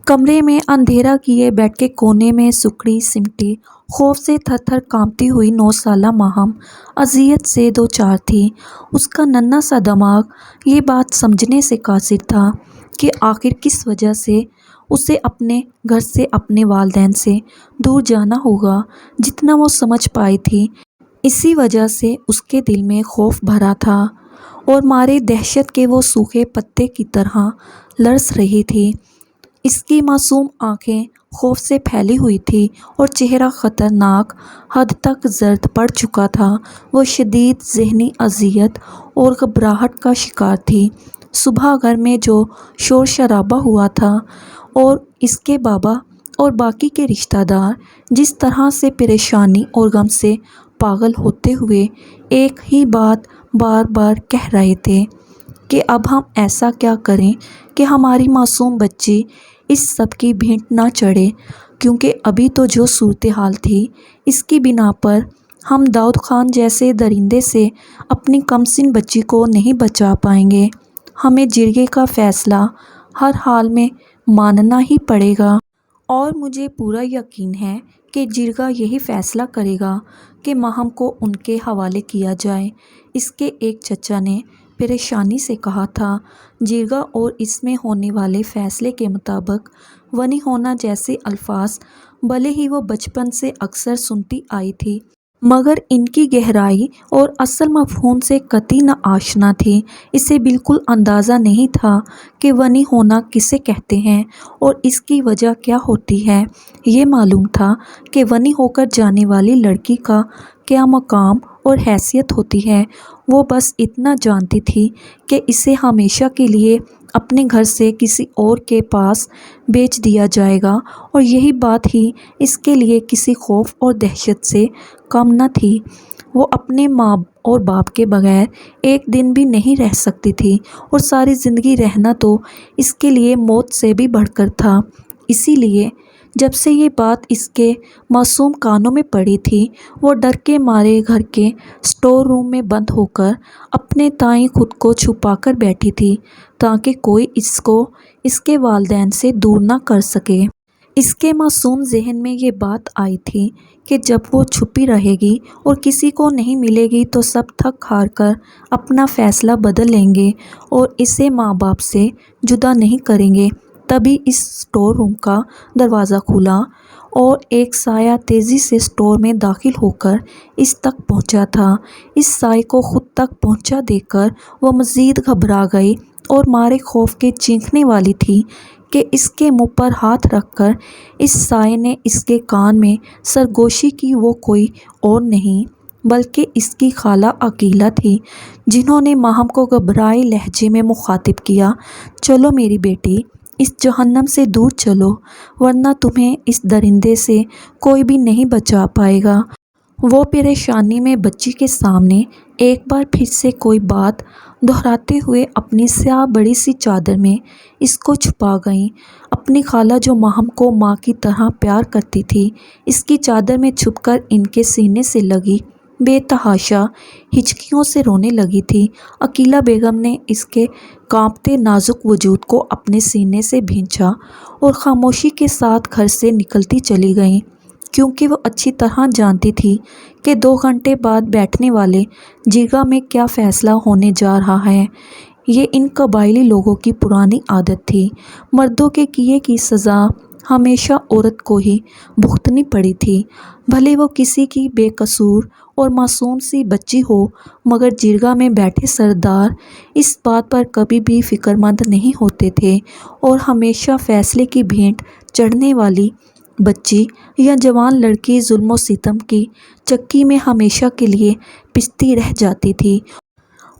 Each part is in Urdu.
کمرے میں اندھیرا کیے بیڈ کے کونے میں سکڑی سمٹی خوف سے تھر تھر کانپتی ہوئی 9 سالہ ماہم اذیت سے دو چار تھی۔ اس کا ننھا سا دماغ یہ بات سمجھنے سے قاصر تھا کہ آخر کس وجہ سے اسے اپنے گھر سے، اپنے والدین سے دور جانا ہوگا۔ جتنا وہ سمجھ پائی تھی، اسی وجہ سے اس کے دل میں خوف بھرا تھا اور مارے دہشت کے وہ سوکھے پتے کی طرح لرز رہی تھی۔ اس کی معصوم آنکھیں خوف سے پھیلی ہوئی تھیں اور چہرہ خطرناک حد تک زرد پڑ چکا تھا۔ وہ شدید ذہنی اذیت اور گھبراہٹ کا شکار تھی۔ صبح گھر میں جو شور شرابہ ہوا تھا اور اس کے بابا اور باقی کے رشتہ دار جس طرح سے پریشانی اور غم سے پاگل ہوتے ہوئے ایک ہی بات بار بار کہہ رہے تھے کہ اب ہم ایسا کیا کریں کہ ہماری معصوم بچی اس سب کی بھینٹ نہ چڑھے، کیونکہ ابھی تو جو صورتحال تھی اس کی بنا پر ہم داؤد خان جیسے درندے سے اپنی کمسن بچی کو نہیں بچا پائیں گے۔ ہمیں جرگے کا فیصلہ ہر حال میں ماننا ہی پڑے گا۔ اور مجھے پورا یقین ہے کہ جرگہ یہی فیصلہ کرے گا کہ ماہم کو ان کے حوالے کیا جائے۔ اس کے ایک چچا نے پریشانی سے کہا تھا، جرگہ اور اس میں ہونے والے فیصلے کے مطابق ونی ہونا جیسے الفاظ بھلے ہی وہ بچپن سے اکثر سنتی آئی تھی، مگر ان کی گہرائی اور اصل مفہوم سے قطعی ناآشنا تھی۔ اسے بالکل اندازہ نہیں تھا کہ ونی ہونا کسے کہتے ہیں اور اس کی وجہ کیا ہوتی ہے۔ یہ معلوم تھا کہ ونی ہو کر جانے والی لڑکی کا کیا مقام اور حیثیت ہوتی ہے۔ وہ بس اتنا جانتی تھی کہ اسے ہمیشہ کے لیے اپنے گھر سے کسی اور کے پاس بھیج دیا جائے گا، اور یہی بات ہی اس کے لیے کسی خوف اور دہشت سے کم نہ تھی۔ وہ اپنے ماں اور باپ کے بغیر ایک دن بھی نہیں رہ سکتی تھی، اور ساری زندگی رہنا تو اس کے لیے موت سے بھی بڑھ کر تھا۔ اسی لیے جب سے یہ بات اس کے معصوم کانوں میں پڑی تھی، وہ ڈر کے مارے گھر کے اسٹور روم میں بند ہو کر اپنے تئیں خود کو چھپا کر بیٹھی تھی، تاکہ کوئی اس کو اس کے والدین سے دور نہ کر سکے۔ اس کے معصوم ذہن میں یہ بات آئی تھی کہ جب وہ چھپی رہے گی اور کسی کو نہیں ملے گی تو سب تھک ہار کر اپنا فیصلہ بدل لیں گے اور اسے ماں باپ سے جدا نہیں کریں گے۔ تبھی اس اسٹور روم کا دروازہ کھلا اور ایک سایہ تیزی سے اسٹور میں داخل ہو کر اس تک پہنچا تھا۔ اس سائے کو خود تک پہنچا دیکھ کر وہ مزید گھبرا گئی اور مارے خوف کے چیخنے والی تھی کہ اس کے منہ پر ہاتھ رکھ کر اس سائے نے اس کے کان میں سرگوشی کی۔ وہ کوئی اور نہیں بلکہ اس کی خالہ عقیلہ تھی، جنہوں نے ماہم کو گھبرائے لہجے میں مخاطب کیا، چلو میری بیٹی، اس جہنم سے دور چلو، ورنہ تمہیں اس درندے سے کوئی بھی نہیں بچا پائے گا۔ وہ پریشانی میں بچی کے سامنے ایک بار پھر سے کوئی بات دہراتے ہوئے اپنی سیاہ بڑی سی چادر میں اس کو چھپا گئیں۔ اپنی خالہ جو ماہم کو ماں کی طرح پیار کرتی تھی، اس کی چادر میں چھپ کر ان کے سینے سے لگی بے تحاشا ہچکیوں سے رونے لگی تھی۔ عقیلہ بیگم نے اس کے کانپتے نازک وجود کو اپنے سینے سے بھینچا اور خاموشی کے ساتھ گھر سے نکلتی چلی گئیں، کیونکہ وہ اچھی طرح جانتی تھی کہ 2 گھنٹے بعد بیٹھنے والے جرگہ میں کیا فیصلہ ہونے جا رہا ہے۔ یہ ان قبائلی لوگوں کی پرانی عادت تھی۔ مردوں کے کیے کی سزا ہمیشہ عورت کو ہی بھگتنی پڑی تھی، بھلے وہ کسی کی بے قصور اور معصوم سی بچی ہو، مگر جرگہ میں بیٹھے سردار اس بات پر کبھی بھی فکر مند نہیں ہوتے تھے، اور ہمیشہ فیصلے کی بھینٹ چڑھنے والی بچی یا جوان لڑکی ظلم و ستم کی چکی میں ہمیشہ کے لیے پستی رہ جاتی تھی،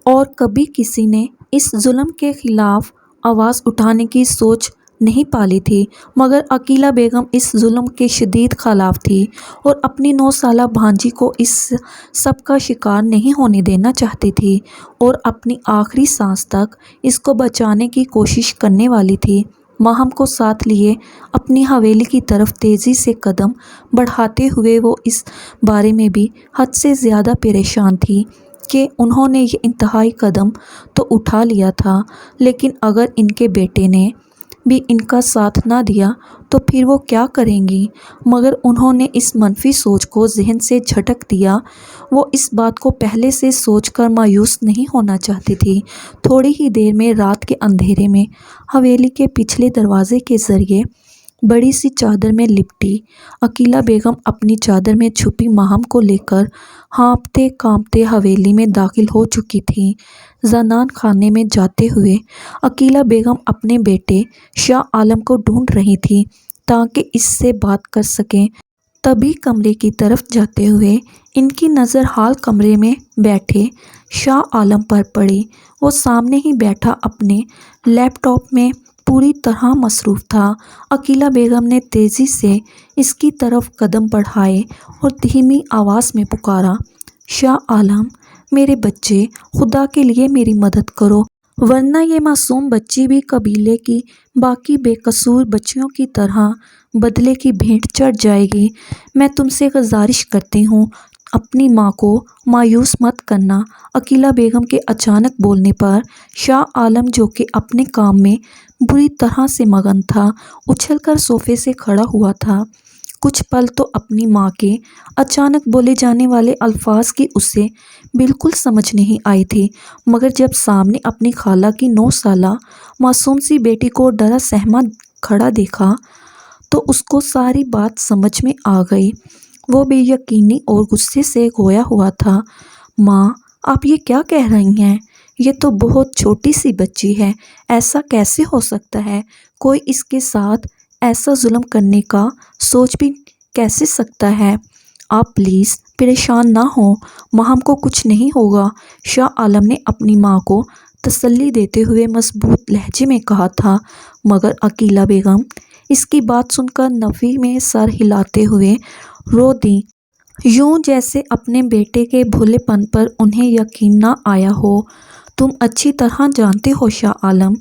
اور کبھی کسی نے اس ظلم کے خلاف آواز اٹھانے کی سوچ نہیں پالی تھی۔ مگر عقیلہ بیگم اس ظلم کے شدید خلاف تھی اور اپنی 9 سالہ بھانجی کو اس سب کا شکار نہیں ہونے دینا چاہتی تھی، اور اپنی آخری سانس تک اس کو بچانے کی کوشش کرنے والی تھی۔ ماہم کو ساتھ لیے اپنی حویلی کی طرف تیزی سے قدم بڑھاتے ہوئے وہ اس بارے میں بھی حد سے زیادہ پریشان تھی کہ انہوں نے یہ انتہائی قدم تو اٹھا لیا تھا، لیکن اگر ان کے بیٹے نے بھی ان کا ساتھ نہ دیا تو پھر وہ کیا کریں گی؟ مگر انہوں نے اس منفی سوچ کو ذہن سے جھٹک دیا۔ وہ اس بات کو پہلے سے سوچ کر مایوس نہیں ہونا چاہتی تھی۔ تھوڑی ہی دیر میں رات کے اندھیرے میں حویلی کے پچھلے دروازے کے ذریعے بڑی سی چادر میں لپٹی عقیلہ بیگم اپنی چادر میں چھپی ماہم کو لے کر ہانپتے کانپتے حویلی میں داخل ہو چکی تھیں۔ زنان خانے میں جاتے ہوئے عقیلہ بیگم اپنے بیٹے شاہ عالم کو ڈھونڈ رہی تھیں تاکہ اس سے بات کر سکیں۔ تبھی کمرے کی طرف جاتے ہوئے ان کی نظر حال کمرے میں بیٹھے شاہ عالم پر پڑی۔ وہ سامنے ہی بیٹھا اپنے لیپ ٹاپ میں پوری طرح مصروف تھا۔ عقیلہ بیگم نے تیزی سے اس کی طرف قدم بڑھائے اور دھیمی آواز میں پکارا، شاہ عالم، میرے بچے، خدا کے لیے میری مدد کرو، ورنہ یہ معصوم بچی بھی قبیلے کی باقی بے قصور بچیوں کی طرح بدلے کی بھیٹ چڑھ جائے گی۔ میں تم سے گزارش کرتی ہوں، اپنی ماں کو مایوس مت کرنا۔ عقیلہ بیگم کے اچانک بولنے پر شاہ عالم، جو کہ اپنے کام میں بری طرح سے مگن تھا، اچھل کر صوفے سے کھڑا ہوا تھا۔ کچھ پل تو اپنی ماں کے اچانک بولے جانے والے الفاظ کی اسے بالکل سمجھ نہیں آئی تھی، مگر جب سامنے اپنی خالہ کی 9 سالہ معصوم سی بیٹی کو ڈرا سہما کھڑا دیکھا تو اس کو ساری بات سمجھ میں آ گئی۔ وہ بے یقینی اور غصے سے گویا ہوا تھا۔ ماں، آپ یہ کیا کہہ رہی ہیں؟ یہ تو بہت چھوٹی سی بچی ہے، ایسا کیسے ہو سکتا ہے؟ کوئی اس کے ساتھ ایسا ظلم کرنے کا سوچ بھی کیسے سکتا ہے؟ آپ پلیز پریشان نہ ہوں، ماہم کو کچھ نہیں ہوگا، شاہ عالم نے اپنی ماں کو تسلی دیتے ہوئے مضبوط لہجے میں کہا تھا۔ مگر عقیلہ بیگم اس کی بات سن کر نفی میں سر ہلاتے ہوئے رو دیں، یوں جیسے اپنے بیٹے کے بھولے پن پر انہیں یقین نہ آیا ہو۔ تم اچھی طرح جانتے ہو شاہ عالم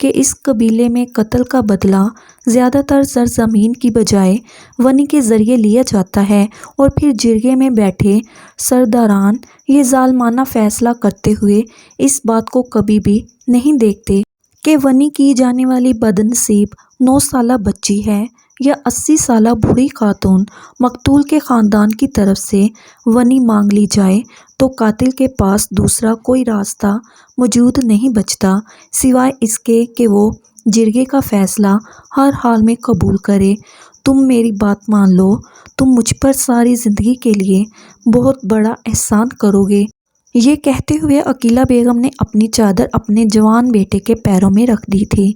کہ اس قبیلے میں قتل کا بدلہ زیادہ تر سرزمین کی بجائے ونی کے ذریعے لیا جاتا ہے، اور پھر جرگے میں بیٹھے سرداران یہ ظالمانہ فیصلہ کرتے ہوئے اس بات کو کبھی بھی نہیں دیکھتے کہ ونی کی جانے والی بدنصیب 9 سالہ بچی ہے یا 80 سالہ بوڑھی خاتون۔ مقتول کے خاندان کی طرف سے ونی مانگ لی جائے تو قاتل کے پاس دوسرا کوئی راستہ موجود نہیں بچتا سوائے اس کے کہ وہ جرگے کا فیصلہ ہر حال میں قبول کرے۔ تم میری بات مان لو، تم مجھ پر ساری زندگی کے لیے بہت بڑا احسان کرو گے۔ یہ کہتے ہوئے عقیلہ بیگم نے اپنی چادر اپنے جوان بیٹے کے پیروں میں رکھ دی تھی۔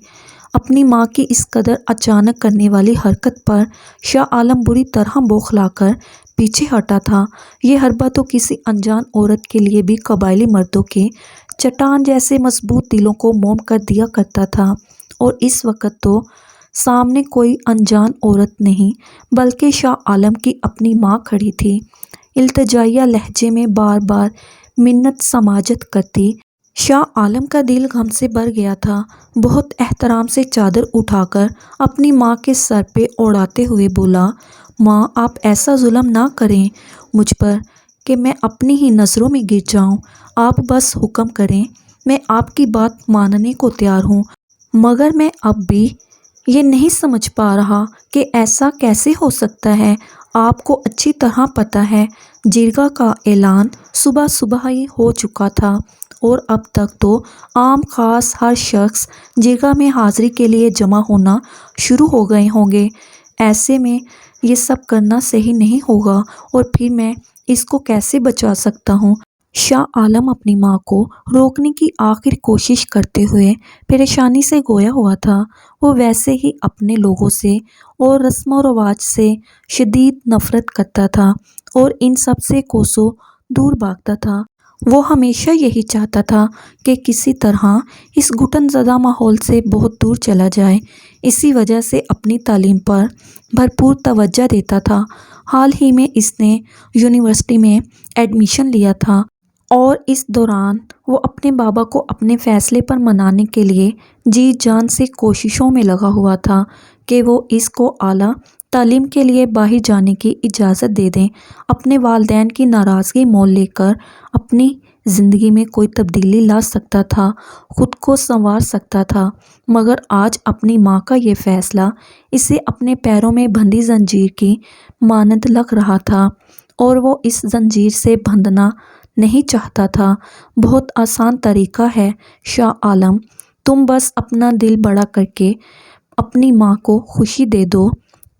اپنی ماں کی اس قدر اچانک کرنے والی حرکت پر شاہ عالم بری طرح بوکھلا کر پیچھے ہٹا تھا۔ یہ حربہ تو کسی انجان عورت کے لیے بھی قبائلی مردوں کے چٹان جیسے مضبوط دلوں کو موم کر دیا کرتا تھا، اور اس وقت تو سامنے کوئی انجان عورت نہیں بلکہ شاہ عالم کی اپنی ماں کھڑی تھی، التجائیہ لہجے میں بار بار منت سماجت کرتی۔ شاہ عالم کا دل غم سے بھر گیا تھا۔ بہت احترام سے چادر اٹھا کر اپنی ماں کے سر پہ اوڑھاتے ہوئے بولا، ماں، آپ ایسا ظلم نہ کریں مجھ پر کہ میں اپنی ہی نظروں میں گر جاؤں۔ آپ بس حکم کریں، میں آپ کی بات ماننے کو تیار ہوں، مگر میں اب بھی یہ نہیں سمجھ پا رہا کہ ایسا کیسے ہو سکتا ہے۔ آپ کو اچھی طرح پتہ ہے جرگہ کا اعلان صبح صبح ہی ہو چکا تھا، اور اب تک تو عام خاص ہر شخص جرگہ میں حاضری کے لیے جمع ہونا شروع ہو گئے ہوں گے۔ ایسے میں یہ سب کرنا صحیح نہیں ہوگا، اور پھر میں اس کو کیسے بچا سکتا ہوں؟ شاہ عالم اپنی ماں کو روکنے کی آخر کوشش کرتے ہوئے پریشانی سے گویا ہوا تھا۔ وہ ویسے ہی اپنے لوگوں سے اور رسم و رواج سے شدید نفرت کرتا تھا، اور ان سب سے کوسوں دور بھاگتا تھا۔ وہ ہمیشہ یہی چاہتا تھا کہ کسی طرح اس گھٹن زدہ ماحول سے بہت دور چلا جائے۔ اسی وجہ سے اپنی تعلیم پر بھرپور توجہ دیتا تھا۔ حال ہی میں اس نے یونیورسٹی میں ایڈمیشن لیا تھا، اور اس دوران وہ اپنے بابا کو اپنے فیصلے پر منانے کے لیے جی جان سے کوششوں میں لگا ہوا تھا کہ وہ اس کو اعلیٰ تعلیم کے لیے باہر جانے کی اجازت دے دیں۔ اپنے والدین کی ناراضگی مول لے کر اپنی زندگی میں کوئی تبدیلی لا سکتا تھا، خود کو سنوار سکتا تھا، مگر آج اپنی ماں کا یہ فیصلہ اسے اپنے پیروں میں بندھی زنجیر کی مانند لگ رہا تھا، اور وہ اس زنجیر سے بندھنا نہیں چاہتا تھا۔ بہت آسان طریقہ ہے شاہ عالم، تم بس اپنا دل بڑا کر کے اپنی ماں کو خوشی دے دو۔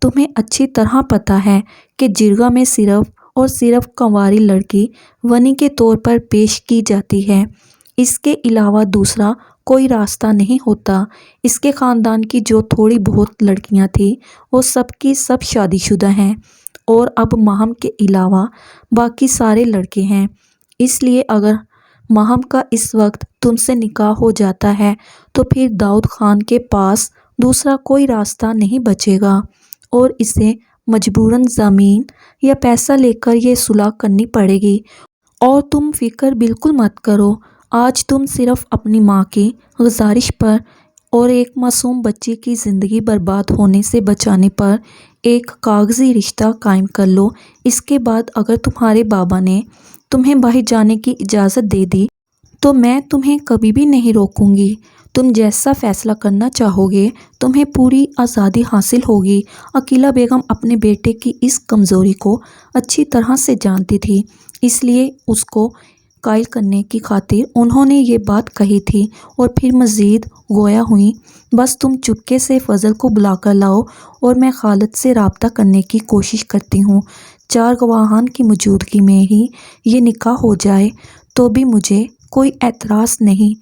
تمہیں اچھی طرح پتہ ہے کہ جرگہ میں صرف اور صرف کنواری لڑکی ونی کے طور پر پیش کی جاتی ہے، اس کے علاوہ دوسرا کوئی راستہ نہیں ہوتا۔ اس کے خاندان کی جو تھوڑی بہت لڑکیاں تھیں وہ سب کی سب شادی شدہ ہیں، اور اب ماہم کے علاوہ باقی سارے لڑکے ہیں، اس لیے اگر ماہم کا اس وقت تم سے نکاح ہو جاتا ہے تو پھر داؤد خان کے پاس دوسرا کوئی راستہ نہیں بچے گا، اور اسے مجبوراً زمین یا پیسہ لے کر یہ صلح کرنی پڑے گی۔ اور تم فکر بالکل مت کرو، آج تم صرف اپنی ماں کی گزارش پر اور ایک معصوم بچی کی زندگی برباد ہونے سے بچانے پر ایک کاغذی رشتہ قائم کر لو۔ اس کے بعد اگر تمہارے بابا نے تمہیں باہر جانے کی اجازت دے دی تو میں تمہیں کبھی بھی نہیں روکوں گی۔ تم جیسا فیصلہ کرنا چاہو گے، تمہیں پوری آزادی حاصل ہوگی۔ عقیلہ بیگم اپنے بیٹے کی اس کمزوری کو اچھی طرح سے جانتی تھی، اس لیے اس کو قائل کرنے کی خاطر انہوں نے یہ بات کہی تھی، اور پھر مزید گویا ہوئیں، بس تم چپکے سے فضل کو بلا کر لاؤ اور میں خالد سے رابطہ کرنے کی کوشش کرتی ہوں۔ 4 گواہان کی موجودگی میں ہی یہ نکاح ہو جائے تو بھی مجھے کوئی اعتراض نہیں،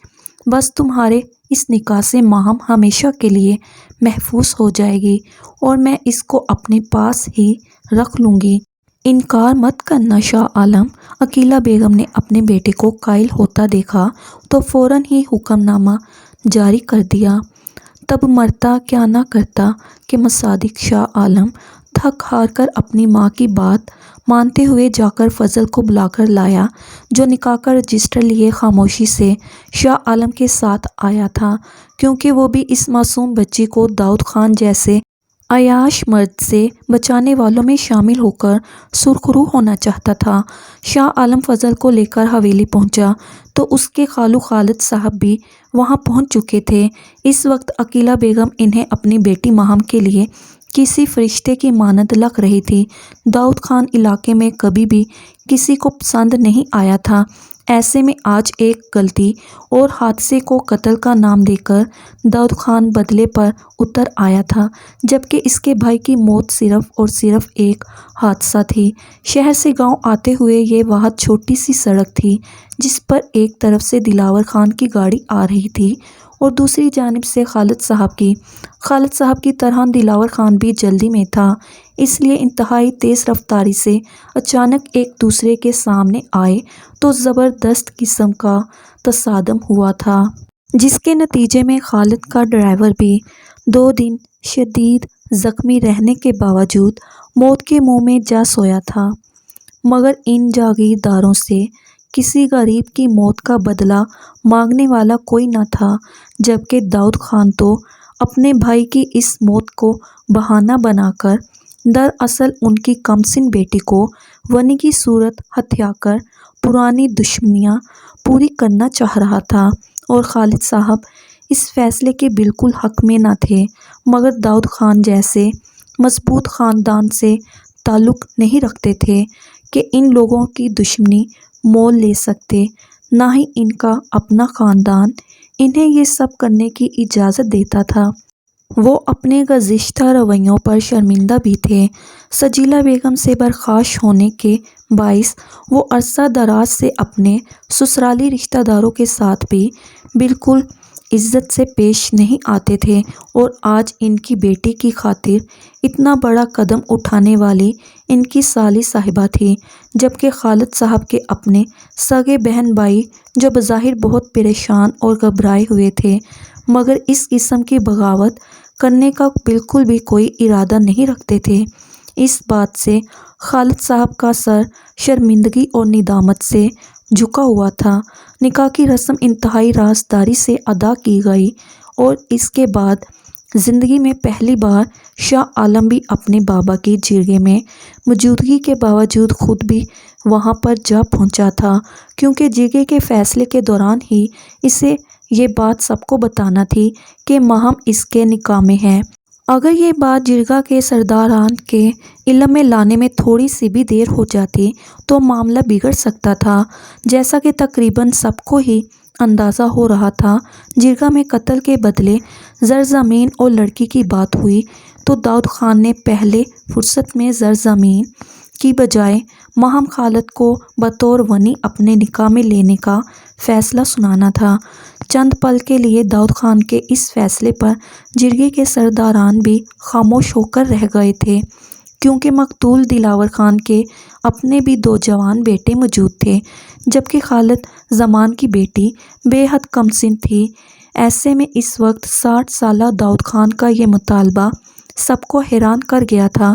بس تمہارے اس نکاح سے ماہم ہمیشہ کے لیے محفوظ ہو جائے گی، اور میں اس کو اپنے پاس ہی رکھ لوں گی۔ انکار مت کرنا شاہ عالم۔ عقیلہ بیگم نے اپنے بیٹے کو قائل ہوتا دیکھا تو فوراً ہی حکم نامہ جاری کر دیا۔ تب مرتا کیا نہ کرتا کہ مصداق شاہ عالم تھک ہار کر اپنی ماں کی بات مانتے ہوئے جا کر فضل کو بلا کر لایا، جو نکاح کا رجسٹر لیے خاموشی سے شاہ عالم کے ساتھ آیا تھا، کیونکہ وہ بھی اس معصوم بچی کو داؤد خان جیسے عیاش مرد سے بچانے والوں میں شامل ہو کر سرخرو ہونا چاہتا تھا۔ شاہ عالم فضل کو لے کر حویلی پہنچا تو اس کے خالو خالد صاحب بھی وہاں پہنچ چکے تھے۔ اس وقت عقیلہ بیگم انہیں اپنی بیٹی ماہم کے لیے کسی فرشتے کی مانند لگ رہی تھی۔ داؤد خان علاقے میں کبھی بھی کسی کو پسند نہیں آیا تھا، ایسے میں آج ایک غلطی اور حادثے کو قتل کا نام دے کر داؤد خان بدلے پر اتر آیا تھا، جبکہ اس کے بھائی کی موت صرف اور صرف ایک حادثہ تھی۔ شہر سے گاؤں آتے ہوئے یہ واحد چھوٹی سی سڑک تھی جس پر ایک طرف سے دلاور خان کی گاڑی آ رہی تھی اور دوسری جانب سے خالد صاحب کی۔ خالد صاحب کی طرح دلاور خان بھی جلدی میں تھا، اس لیے انتہائی تیز رفتاری سے اچانک ایک دوسرے کے سامنے آئے تو زبردست قسم کا تصادم ہوا تھا، جس کے نتیجے میں خالد کا ڈرائیور بھی 2 دن شدید زخمی رہنے کے باوجود موت کے منہ میں جا سویا تھا، مگر ان جاگیرداروں سے کسی غریب کی موت کا بدلہ مانگنے والا کوئی نہ تھا، جبکہ داؤد خان تو اپنے بھائی کی اس موت کو بہانہ بنا کر دراصل ان کی کمسن بیٹی کو ونی کی صورت ہتھیا کر پرانی دشمنیاں پوری کرنا چاہ رہا تھا۔ اور خالد صاحب اس فیصلے کے بالکل حق میں نہ تھے، مگر داؤد خان جیسے مضبوط خاندان سے تعلق نہیں رکھتے تھے کہ ان لوگوں کی دشمنی مول لے سکتے، نہ ہی ان کا اپنا خاندان انہیں یہ سب کرنے کی اجازت دیتا تھا۔ وہ اپنے گزشتہ رویوں پر شرمندہ بھی تھے۔ سجیلہ بیگم سے برخاست ہونے کے باعث وہ عرصہ دراز سے اپنے سسرالی رشتہ داروں کے ساتھ بھی بالکل عزت سے پیش نہیں آتے تھے، اور آج ان کی بیٹی کی خاطر اتنا بڑا قدم اٹھانے والی ان کی سالی صاحبہ تھی، جبکہ خالد صاحب کے اپنے سگے بہن بھائی جو بظاہر بہت پریشان اور گھبرائے ہوئے تھے، مگر اس قسم کی بغاوت کرنے کا بالکل بھی کوئی ارادہ نہیں رکھتے تھے۔ اس بات سے خالد صاحب کا سر شرمندگی اور ندامت سے جھکا ہوا تھا۔ نکاح کی رسم انتہائی رازداری سے ادا کی گئی، اور اس کے بعد زندگی میں پہلی بار شاہ عالم بھی اپنے بابا کی جرگے میں موجودگی کے باوجود خود بھی وہاں پر جا پہنچا تھا، کیونکہ جرگے کے فیصلے کے دوران ہی اسے یہ بات سب کو بتانا تھی کہ ماہم اس کے نکاح میں ہے۔ اگر یہ بات جرگہ کے سرداران کے علم میں لانے میں تھوڑی سی بھی دیر ہو جاتی تو معاملہ بگڑ سکتا تھا، جیسا کہ تقریباً سب کو ہی اندازہ ہو رہا تھا۔ جرگہ میں قتل کے بدلے زرزمین اور لڑکی کی بات ہوئی تو داؤد خان نے پہلے فرصت میں زرزمین کی بجائے ماہم خالد کو بطور ونی اپنے نکاح میں لینے کا فیصلہ سنانا تھا۔ چند پل کے لیے داؤد خان کے اس فیصلے پر جرگے کے سرداران بھی خاموش ہو کر رہ گئے تھے، کیونکہ مقتول دلاور خان کے اپنے بھی 2 جوان بیٹے موجود تھے، جبکہ خالد زمان کی بیٹی بے حد کم سن تھی۔ ایسے میں اس وقت 60 سالہ داؤد خان کا یہ مطالبہ سب کو حیران کر گیا تھا،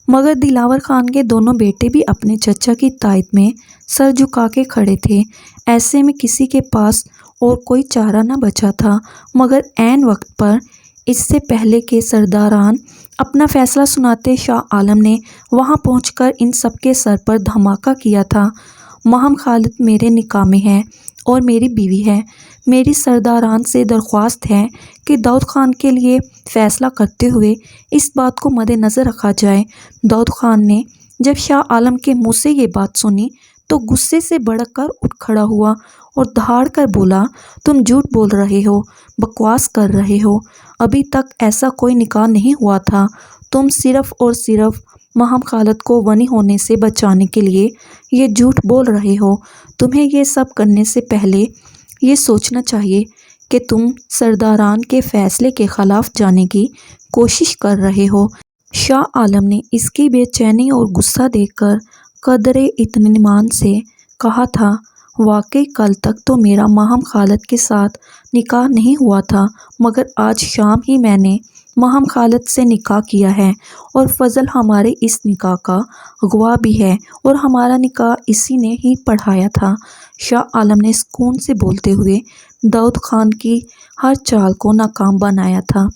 مگر دلاور خان کے دونوں بیٹے بھی اپنے چچا کی تائید میں سر جھکا کے کھڑے تھے۔ ایسے میں کسی کے پاس اور کوئی چارہ نہ بچا تھا، مگر عین وقت پر اس سے پہلے کہ سرداران اپنا فیصلہ سناتے، شاہ عالم نے وہاں پہنچ کر ان سب کے سر پر دھماکہ کیا تھا۔ ماہم خالد میرے نکاح میں ہے اور میری بیوی ہے۔ میری سرداران سے درخواست ہے کہ داؤد خان کے لیے فیصلہ کرتے ہوئے اس بات کو مد نظر رکھا جائے۔ داؤد خان نے جب شاہ عالم کے منہ سے یہ بات سنی تو غصے سے بھڑک کر اٹھ کھڑا ہوا اور دھاڑ کر بولا، تم جھوٹ بول رہے ہو، بکواس کر رہے ہو، ابھی تک ایسا کوئی نکاح نہیں ہوا تھا، تم صرف اور صرف ماہم خالد کو ونی ہونے سے بچانے کے لیے یہ جھوٹ بول رہے ہو۔ تمہیں یہ سب کرنے سے پہلے یہ سوچنا چاہیے کہ تم سرداران کے فیصلے کے خلاف جانے کی کوشش کر رہے ہو۔ شاہ عالم نے اس کی بے چینی اور غصہ دیکھ کر قدرے اطمینان سے کہا تھا، واقعی کل تک تو میرا ماہم خالد کے ساتھ نکاح نہیں ہوا تھا، مگر آج شام ہی میں نے ماہم خالد سے نکاح کیا ہے، اور فضل ہمارے اس نکاح کا گواہ بھی ہے، اور ہمارا نکاح اسی نے ہی پڑھایا تھا۔ شاہ عالم نے سکون سے بولتے ہوئے داؤد خان کی ہر چال کو ناکام بنایا تھا۔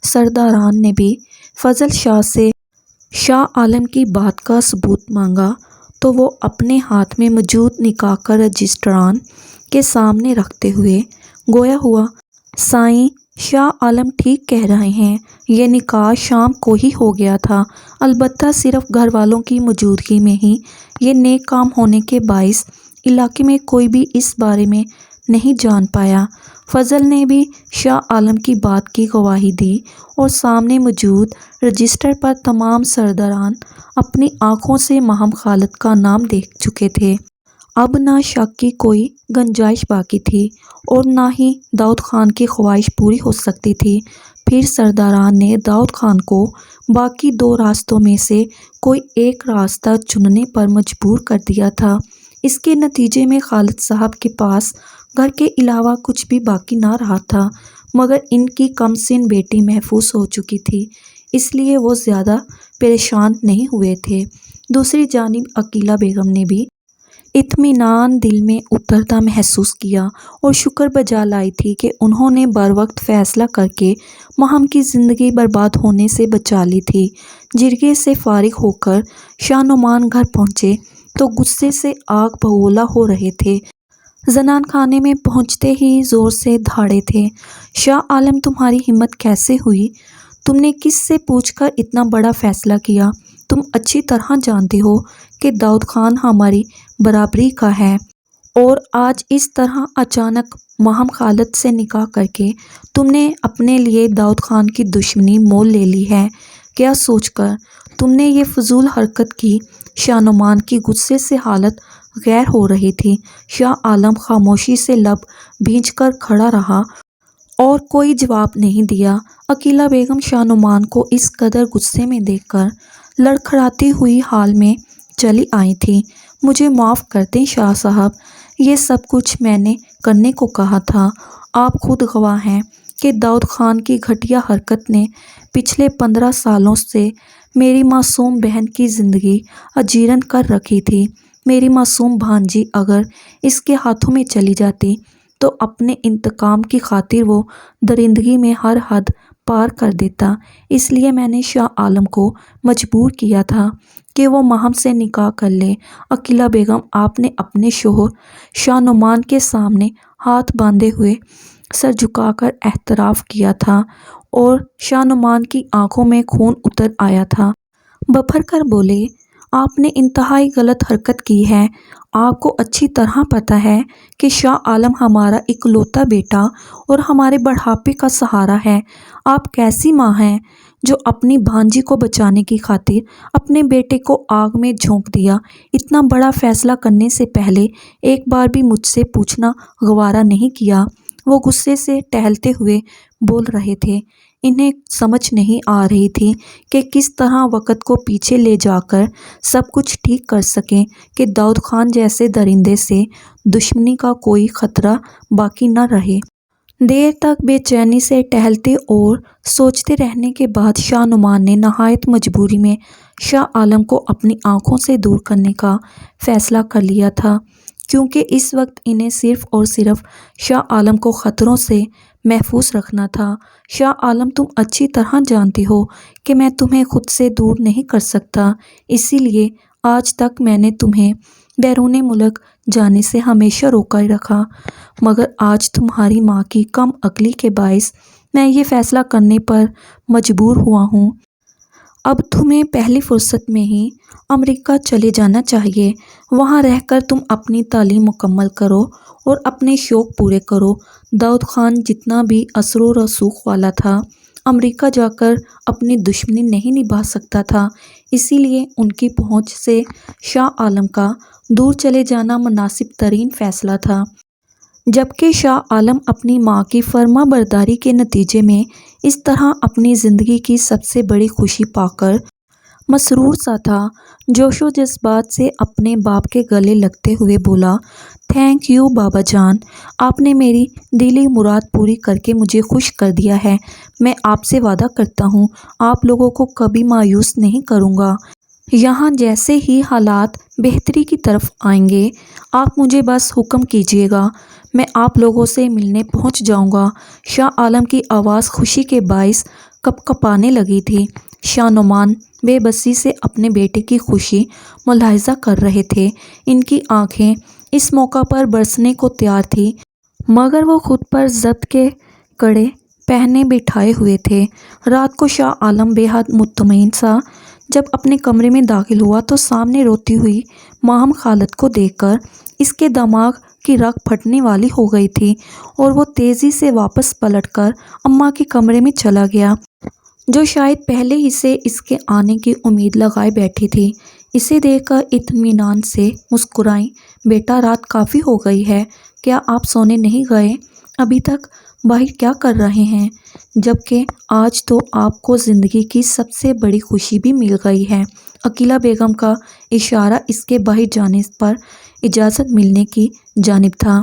سرداران نے بھی فضل شاہ سے شاہ عالم کی بات کا ثبوت مانگا تو وہ اپنے ہاتھ میں موجود نکاح کا رجسٹران کے سامنے رکھتے ہوئے گویا ہوا، سائیں، شاہ عالم ٹھیک کہہ رہے ہیں، یہ نکاح شام کو ہی ہو گیا تھا، البتہ صرف گھر والوں کی موجودگی میں ہی یہ نیک کام ہونے کے باعث علاقے میں کوئی بھی اس بارے میں نہیں جان پایا۔ فضل نے بھی شاہ عالم کی بات کی گواہی دی اور سامنے موجود رجسٹر پر تمام سرداران اپنی آنکھوں سے ماہم خالد کا نام دیکھ چکے تھے۔ اب نہ شک کی کوئی گنجائش باقی تھی اور نہ ہی داؤد خان کی خواہش پوری ہو سکتی تھی۔ پھر سرداران نے داؤد خان کو باقی 2 راستوں میں سے کوئی ایک راستہ چننے پر مجبور کر دیا تھا۔ اس کے نتیجے میں خالد صاحب کے پاس گھر کے علاوہ کچھ بھی باقی نہ رہا تھا، مگر ان کی کم سن بیٹی محفوظ ہو چکی تھی، اس لیے وہ زیادہ پریشان نہیں ہوئے تھے۔ دوسری جانب عقیلہ بیگم نے بھی اطمینان دل میں اترتا محسوس کیا اور شکر بجا لائی تھی کہ انہوں نے بروقت فیصلہ کر کے ماہم کی زندگی برباد ہونے سے بچا لی تھی۔ جرگے سے فارغ ہو کر شاہ نعمان گھر پہنچے تو غصے سے آگ بگولا ہو رہے تھے۔ زنان خانے میں پہنچتے ہی زور سے دھاڑے تھے، شاہ عالم تمہاری ہمت کیسے ہوئی؟ تم نے کس سے پوچھ کر اتنا بڑا فیصلہ کیا؟ تم اچھی طرح جانتے ہو کہ داؤد خان ہماری برابری کا ہے، اور آج اس طرح اچانک ماہم خالد سے نکاح کر کے تم نے اپنے لیے داؤد خان کی دشمنی مول لے لی ہے۔ کیا سوچ کر تم نے یہ فضول حرکت کی؟ شاہ نعمان کی غصے سے حالت غیر ہو رہی تھی۔ شاہ عالم خاموشی سے لب بھینچ کر کھڑا رہا اور کوئی جواب نہیں دیا۔ عقیلہ بیگم شاہ نعمان کو اس قدر غصے میں دیکھ کر لڑکھڑاتی ہوئی حال میں چلی آئی تھی۔ مجھے معاف کر دیں شاہ صاحب، یہ سب کچھ میں نے کرنے کو کہا تھا۔ آپ خود گواہ ہیں کہ داؤد خان کی گھٹیا حرکت نے پچھلے 15 سالوں سے میری معصوم بہن کی زندگی اجیرن کر رکھی تھی۔ میری معصوم بھانجی اگر اس کے ہاتھوں میں چلی جاتی تو اپنے انتقام کی خاطر وہ درندگی میں ہر حد پار کر دیتا، اس لیے میں نے شاہ عالم کو مجبور کیا تھا کہ وہ ماہم سے نکاح کر لے۔ عقیلہ بیگم، آپ نے اپنے شوہر شاہ نعمان کے سامنے ہاتھ باندھے ہوئے سر جھکا کر اعتراف کیا تھا اور شاہ نعمان کی آنکھوں میں خون اتر آیا تھا۔ ببھر کر بولے، آپ نے انتہائی غلط حرکت کی ہے۔ آپ کو اچھی طرح پتہ ہے کہ شاہ عالم ہمارا اکلوتا بیٹا اور ہمارے بڑھاپے کا سہارا ہے۔ آپ کیسی ماں ہیں جو اپنی بھانجی کو بچانے کی خاطر اپنے بیٹے کو آگ میں جھونک دیا؟ اتنا بڑا فیصلہ کرنے سے پہلے ایک بار بھی مجھ سے پوچھنا گوارا نہیں کیا؟ وہ غصے سے ٹہلتے ہوئے بول رہے تھے۔ انہیں سمجھ نہیں آ رہی تھی کہ کس طرح وقت کو پیچھے لے جا کر سب کچھ ٹھیک کر سکیں کہ داؤد خان جیسے درندے سے دشمنی کا کوئی خطرہ باقی نہ رہے۔ دیر تک بے چینی سے ٹہلتے اور سوچتے رہنے کے بعد شاہ نعمان نے نہایت مجبوری میں شاہ عالم کو اپنی آنکھوں سے دور کرنے کا فیصلہ کر لیا تھا، کیونکہ اس وقت انہیں صرف اور صرف شاہ عالم کو خطروں سے محفوظ رکھنا تھا۔ شاہ عالم، تم اچھی طرح جانتے ہو کہ میں تمہیں خود سے دور نہیں کر سکتا، اسی لیے آج تک میں نے تمہیں بیرون ملک جانے سے ہمیشہ روکا رکھا، مگر آج تمہاری ماں کی کم عقلی کے باعث میں یہ فیصلہ کرنے پر مجبور ہوا ہوں۔ اب تمہیں پہلی فرصت میں ہی امریکہ چلے جانا چاہیے۔ وہاں رہ کر تم اپنی تعلیم مکمل کرو اور اپنے شوق پورے کرو۔ داؤد خان جتنا بھی اثر و رسوخ والا تھا، امریکہ جا کر اپنی دشمنی نہیں نبھا سکتا تھا، اسی لیے ان کی پہنچ سے شاہ عالم کا دور چلے جانا مناسب ترین فیصلہ تھا۔ جبکہ شاہ عالم اپنی ماں کی فرما برداری کے نتیجے میں اس طرح اپنی زندگی کی سب سے بڑی خوشی پا کر مسرور سا تھا، جوش و جذبات سے اپنے باپ کے گلے لگتے ہوئے بولا، تھینک یو بابا جان، آپ نے میری دلی مراد پوری کر کے مجھے خوش کر دیا ہے۔ میں آپ سے وعدہ کرتا ہوں آپ لوگوں کو کبھی مایوس نہیں کروں گا۔ یہاں جیسے ہی حالات بہتری کی طرف آئیں گے آپ مجھے بس حکم کیجیے گا، میں آپ لوگوں سے ملنے پہنچ جاؤں گا۔ شاہ عالم کی آواز خوشی کے باعث کپکپانے لگی تھی۔ شاہ نعمان بے بسی سے اپنے بیٹے کی خوشی ملاحظہ کر رہے تھے۔ ان کی آنکھیں اس موقع پر برسنے کو تیار تھیں، مگر وہ خود پر ضبط کے کڑے پہنے بٹھائے ہوئے تھے۔ رات کو شاہ عالم بے حد مطمئن سا جب اپنے کمرے میں داخل ہوا تو سامنے روتی ہوئی ماہم خالد کو دیکھ کر اس کے دماغ کی رگ پھٹنے والی ہو گئی تھی اور وہ تیزی سے واپس پلٹ کر اماں کے کمرے میں چلا گیا، جو شاید پہلے ہی سے اس کے آنے کی امید لگائے بیٹھی تھی۔ اسے دیکھ کر اطمینان سے مسکرائیں، بیٹا رات کافی ہو گئی ہے، کیا آپ سونے نہیں گئے؟ ابھی تک باہر کیا کر رہے ہیں؟ جبکہ آج تو آپ کو زندگی کی سب سے بڑی خوشی بھی مل گئی ہے۔ عقیلہ بیگم کا اشارہ اس کے باہر جانے پر اجازت ملنے کی جانب تھا۔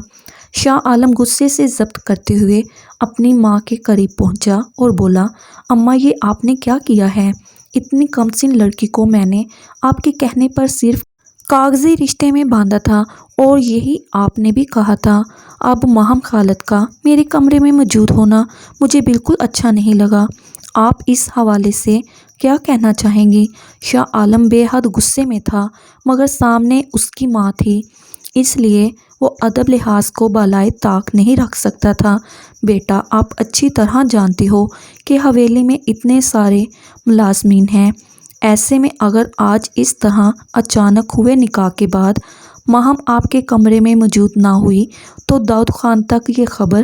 شاہ عالم غصے سے ضبط کرتے ہوئے اپنی ماں کے قریب پہنچا اور بولا، اماں یہ آپ نے کیا کیا ہے؟ اتنی کم سن لڑکی کو میں نے آپ کے کہنے پر صرف کاغذی رشتے میں باندھا تھا اور یہی آپ نے بھی کہا تھا۔ اب ماہم خالد کا میرے کمرے میں موجود ہونا مجھے بالکل اچھا نہیں لگا۔ آپ اس حوالے سے کیا کہنا چاہیں گی؟ شاہ عالم بے حد غصے میں تھا، مگر سامنے اس کی ماں تھی، اس لیے وہ ادب لحاظ کو بالائے طاق نہیں رکھ سکتا تھا۔ بیٹا، آپ اچھی طرح جانتے ہو کہ حویلی میں اتنے سارے ملازمین ہیں، ایسے میں اگر آج اس طرح اچانک ہوئے نکاح کے بعد ماہم آپ کے کمرے میں موجود نہ ہوئی تو داؤد خان تک یہ خبر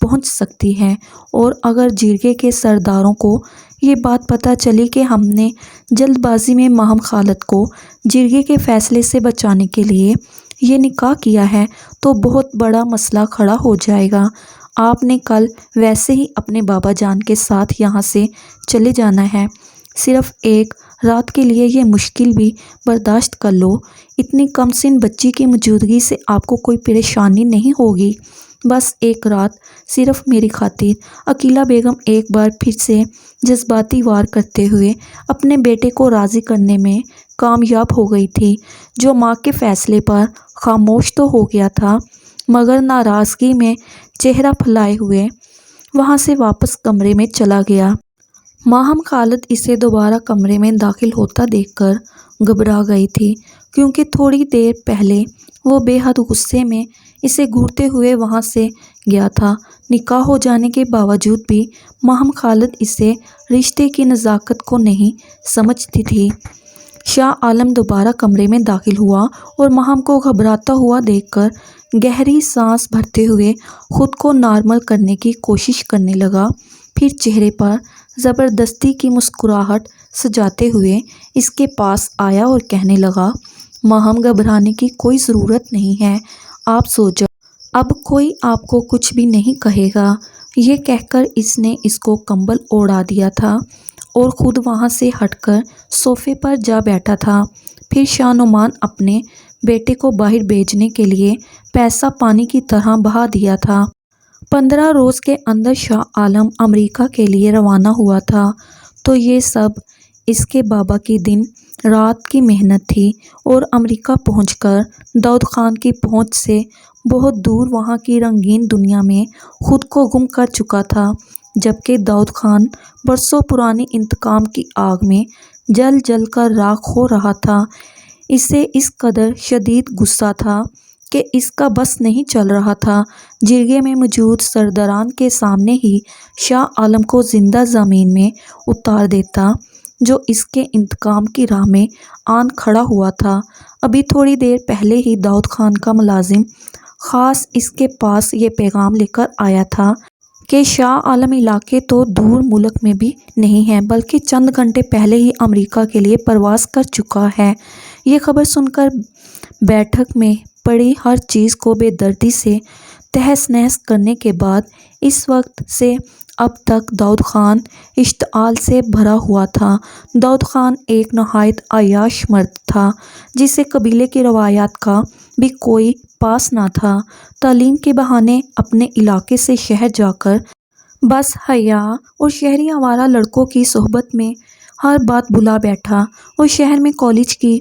پہنچ سکتی ہے، اور اگر جرگے کے سرداروں کو یہ بات پتہ چلی کہ ہم نے جلد بازی میں ماہم خالد کو جرگے کے فیصلے سے بچانے کے لیے یہ نکاح کیا ہے تو بہت بڑا مسئلہ کھڑا ہو جائے گا۔ آپ نے کل ویسے ہی اپنے بابا جان کے ساتھ یہاں سے چلے جانا ہے، صرف ایک رات کے لیے یہ مشکل بھی برداشت کر لو۔ اتنی کم سن بچی کی موجودگی سے آپ کو کوئی پریشانی نہیں ہوگی، بس ایک رات صرف میری خاطر۔ عقیلہ بیگم ایک بار پھر سے جذباتی وار کرتے ہوئے اپنے بیٹے کو راضی کرنے میں کامیاب ہو گئی تھی، جو ماں کے فیصلے پر خاموش تو ہو گیا تھا، مگر ناراضگی میں چہرہ پھیلائے ہوئے وہاں سے واپس کمرے میں چلا گیا۔ ماہم خالد اسے دوبارہ کمرے میں داخل ہوتا دیکھ کر گھبرا گئی تھی، کیونکہ تھوڑی دیر پہلے وہ بے حد غصے میں اسے گھورتے ہوئے وہاں سے گیا تھا۔ نکاح ہو جانے کے باوجود بھی ماہم خالد اسے رشتے کی نزاکت کو نہیں سمجھتی تھی۔ شاہ عالم دوبارہ کمرے میں داخل ہوا اور ماہم کو گھبراتا ہوا دیکھ کر گہری سانس بھرتے ہوئے خود کو نارمل کرنے کی کوشش کرنے لگا۔ پھر چہرے پر زبردستی کی مسکراہٹ سجاتے ہوئے اس کے پاس آیا اور کہنے لگا، ماہم گھبرانے کی کوئی ضرورت نہیں ہے، آپ سو جاؤ، اب کوئی آپ کو کچھ بھی نہیں کہے گا۔ یہ کہہ کر اس نے اس کو کمبل اوڑھا دیا تھا اور خود وہاں سے ہٹ کر صوفے پر جا بیٹھا تھا۔ پھر شاہ نعمان اپنے بیٹے کو باہر بھیجنے کے لیے پیسہ پانی کی طرح بہا دیا تھا۔ 15 روز کے اندر شاہ عالم امریکہ کے لیے روانہ ہوا تھا، تو یہ سب اس کے بابا کی دن رات کی محنت تھی، اور امریکہ پہنچ کر داؤد خان کی پہنچ سے بہت دور وہاں کی رنگین دنیا میں خود کو گم کر چکا تھا، جبکہ داؤد خان برسوں پرانی انتقام کی آگ میں جل جل کر راکھ ہو رہا تھا۔ اسے اس قدر شدید غصہ تھا کہ اس کا بس نہیں چل رہا تھا جرگے میں موجود سرداران کے سامنے ہی شاہ عالم کو زندہ زمین میں اتار دیتا، جو اس کے انتقام کی راہ میں آن کھڑا ہوا تھا۔ ابھی تھوڑی دیر پہلے ہی داؤد خان کا ملازم خاص اس کے پاس یہ پیغام لے کر آیا تھا کہ شاہ عالم علاقے تو دور ملک میں بھی نہیں ہے، بلکہ چند گھنٹے پہلے ہی امریکہ کے لیے پرواز کر چکا ہے۔ یہ خبر سن کر بیٹھک میں پڑی ہر چیز کو بے دردی سے تہس نہس کرنے کے بعد اس وقت سے اب تک داؤد خان اشتعال سے بھرا ہوا تھا۔ داؤد خان ایک نہایت عیاش مرد تھا، جسے قبیلے کی روایات کا بھی کوئی پاس نہ تھا۔ تعلیم کے بہانے اپنے علاقے سے شہر جا کر بس حیا اور شہری آوارہ لڑکوں کی صحبت میں ہر بات بھلا بیٹھا، اور شہر میں کالج کی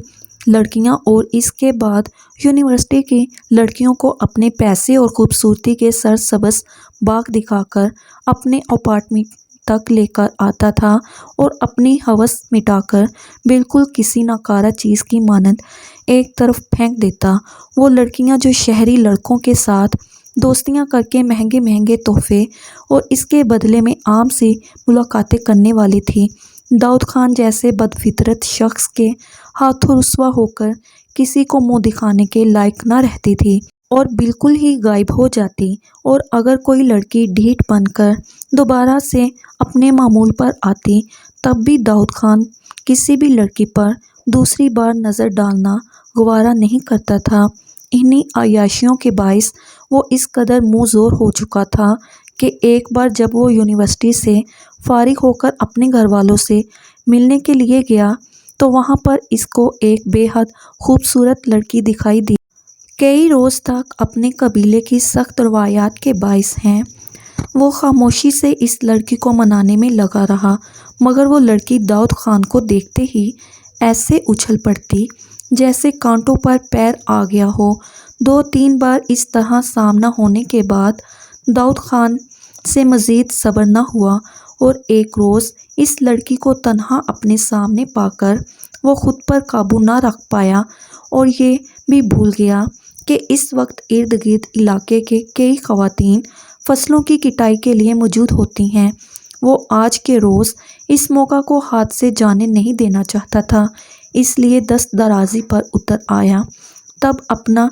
لڑکیاں اور اس کے بعد یونیورسٹی کی لڑکیوں کو اپنے پیسے اور خوبصورتی کے سرسبز باغ دکھا کر اپنے اپارٹمنٹ تک لے کر آتا تھا، اور اپنی ہوس مٹا کر بالکل کسی ناکارہ چیز کی مانند ایک طرف پھینک دیتا۔ وہ لڑکیاں جو شہری لڑکوں کے ساتھ دوستیاں کر کے مہنگے مہنگے تحفے اور اس کے بدلے میں عام سی ملاقاتیں کرنے والی تھیں، داؤد خان جیسے بدفطرت شخص کے ہاتھوں رسوا ہو کر کسی کو منہ دکھانے کے لائق نہ رہتی تھی، اور بالکل ہی غائب ہو جاتی۔ اور اگر کوئی لڑکی ڈھیٹ بن کر دوبارہ سے اپنے معمول پر آتی، تب بھی داؤد خان کسی بھی لڑکی پر دوسری بار نظر ڈالنا گوارا نہیں کرتا تھا۔ انہی عیاشیوں کے باعث وہ اس قدر منہ زور ہو چکا تھا کہ ایک بار جب وہ یونیورسٹی سے فارغ ہو کر اپنے گھر والوں سے ملنے کے لیے گیا، تو وہاں پر اس کو ایک بے حد خوبصورت لڑکی دکھائی دی۔ کئی روز تک اپنے قبیلے کی سخت روایات کے باعث ہیں وہ خاموشی سے اس لڑکی کو منانے میں لگا رہا، مگر وہ لڑکی داؤد خان کو دیکھتے ہی ایسے اچھل پڑتی جیسے کانٹوں پر پیر آ گیا ہو۔ 2-3 بار اس طرح سامنا ہونے کے بعد داؤد خان سے مزید صبر نہ ہوا، اور ایک روز اس لڑکی کو تنہا اپنے سامنے پا کر وہ خود پر قابو نہ رکھ پایا، اور یہ بھی بھول گیا کہ اس وقت ارد گرد علاقے کے کئی خواتین فصلوں کی کٹائی کے لیے موجود ہوتی ہیں۔ وہ آج کے روز اس موقع کو ہاتھ سے جانے نہیں دینا چاہتا تھا، اس لیے دست درازی پر اتر آیا۔ تب اپنا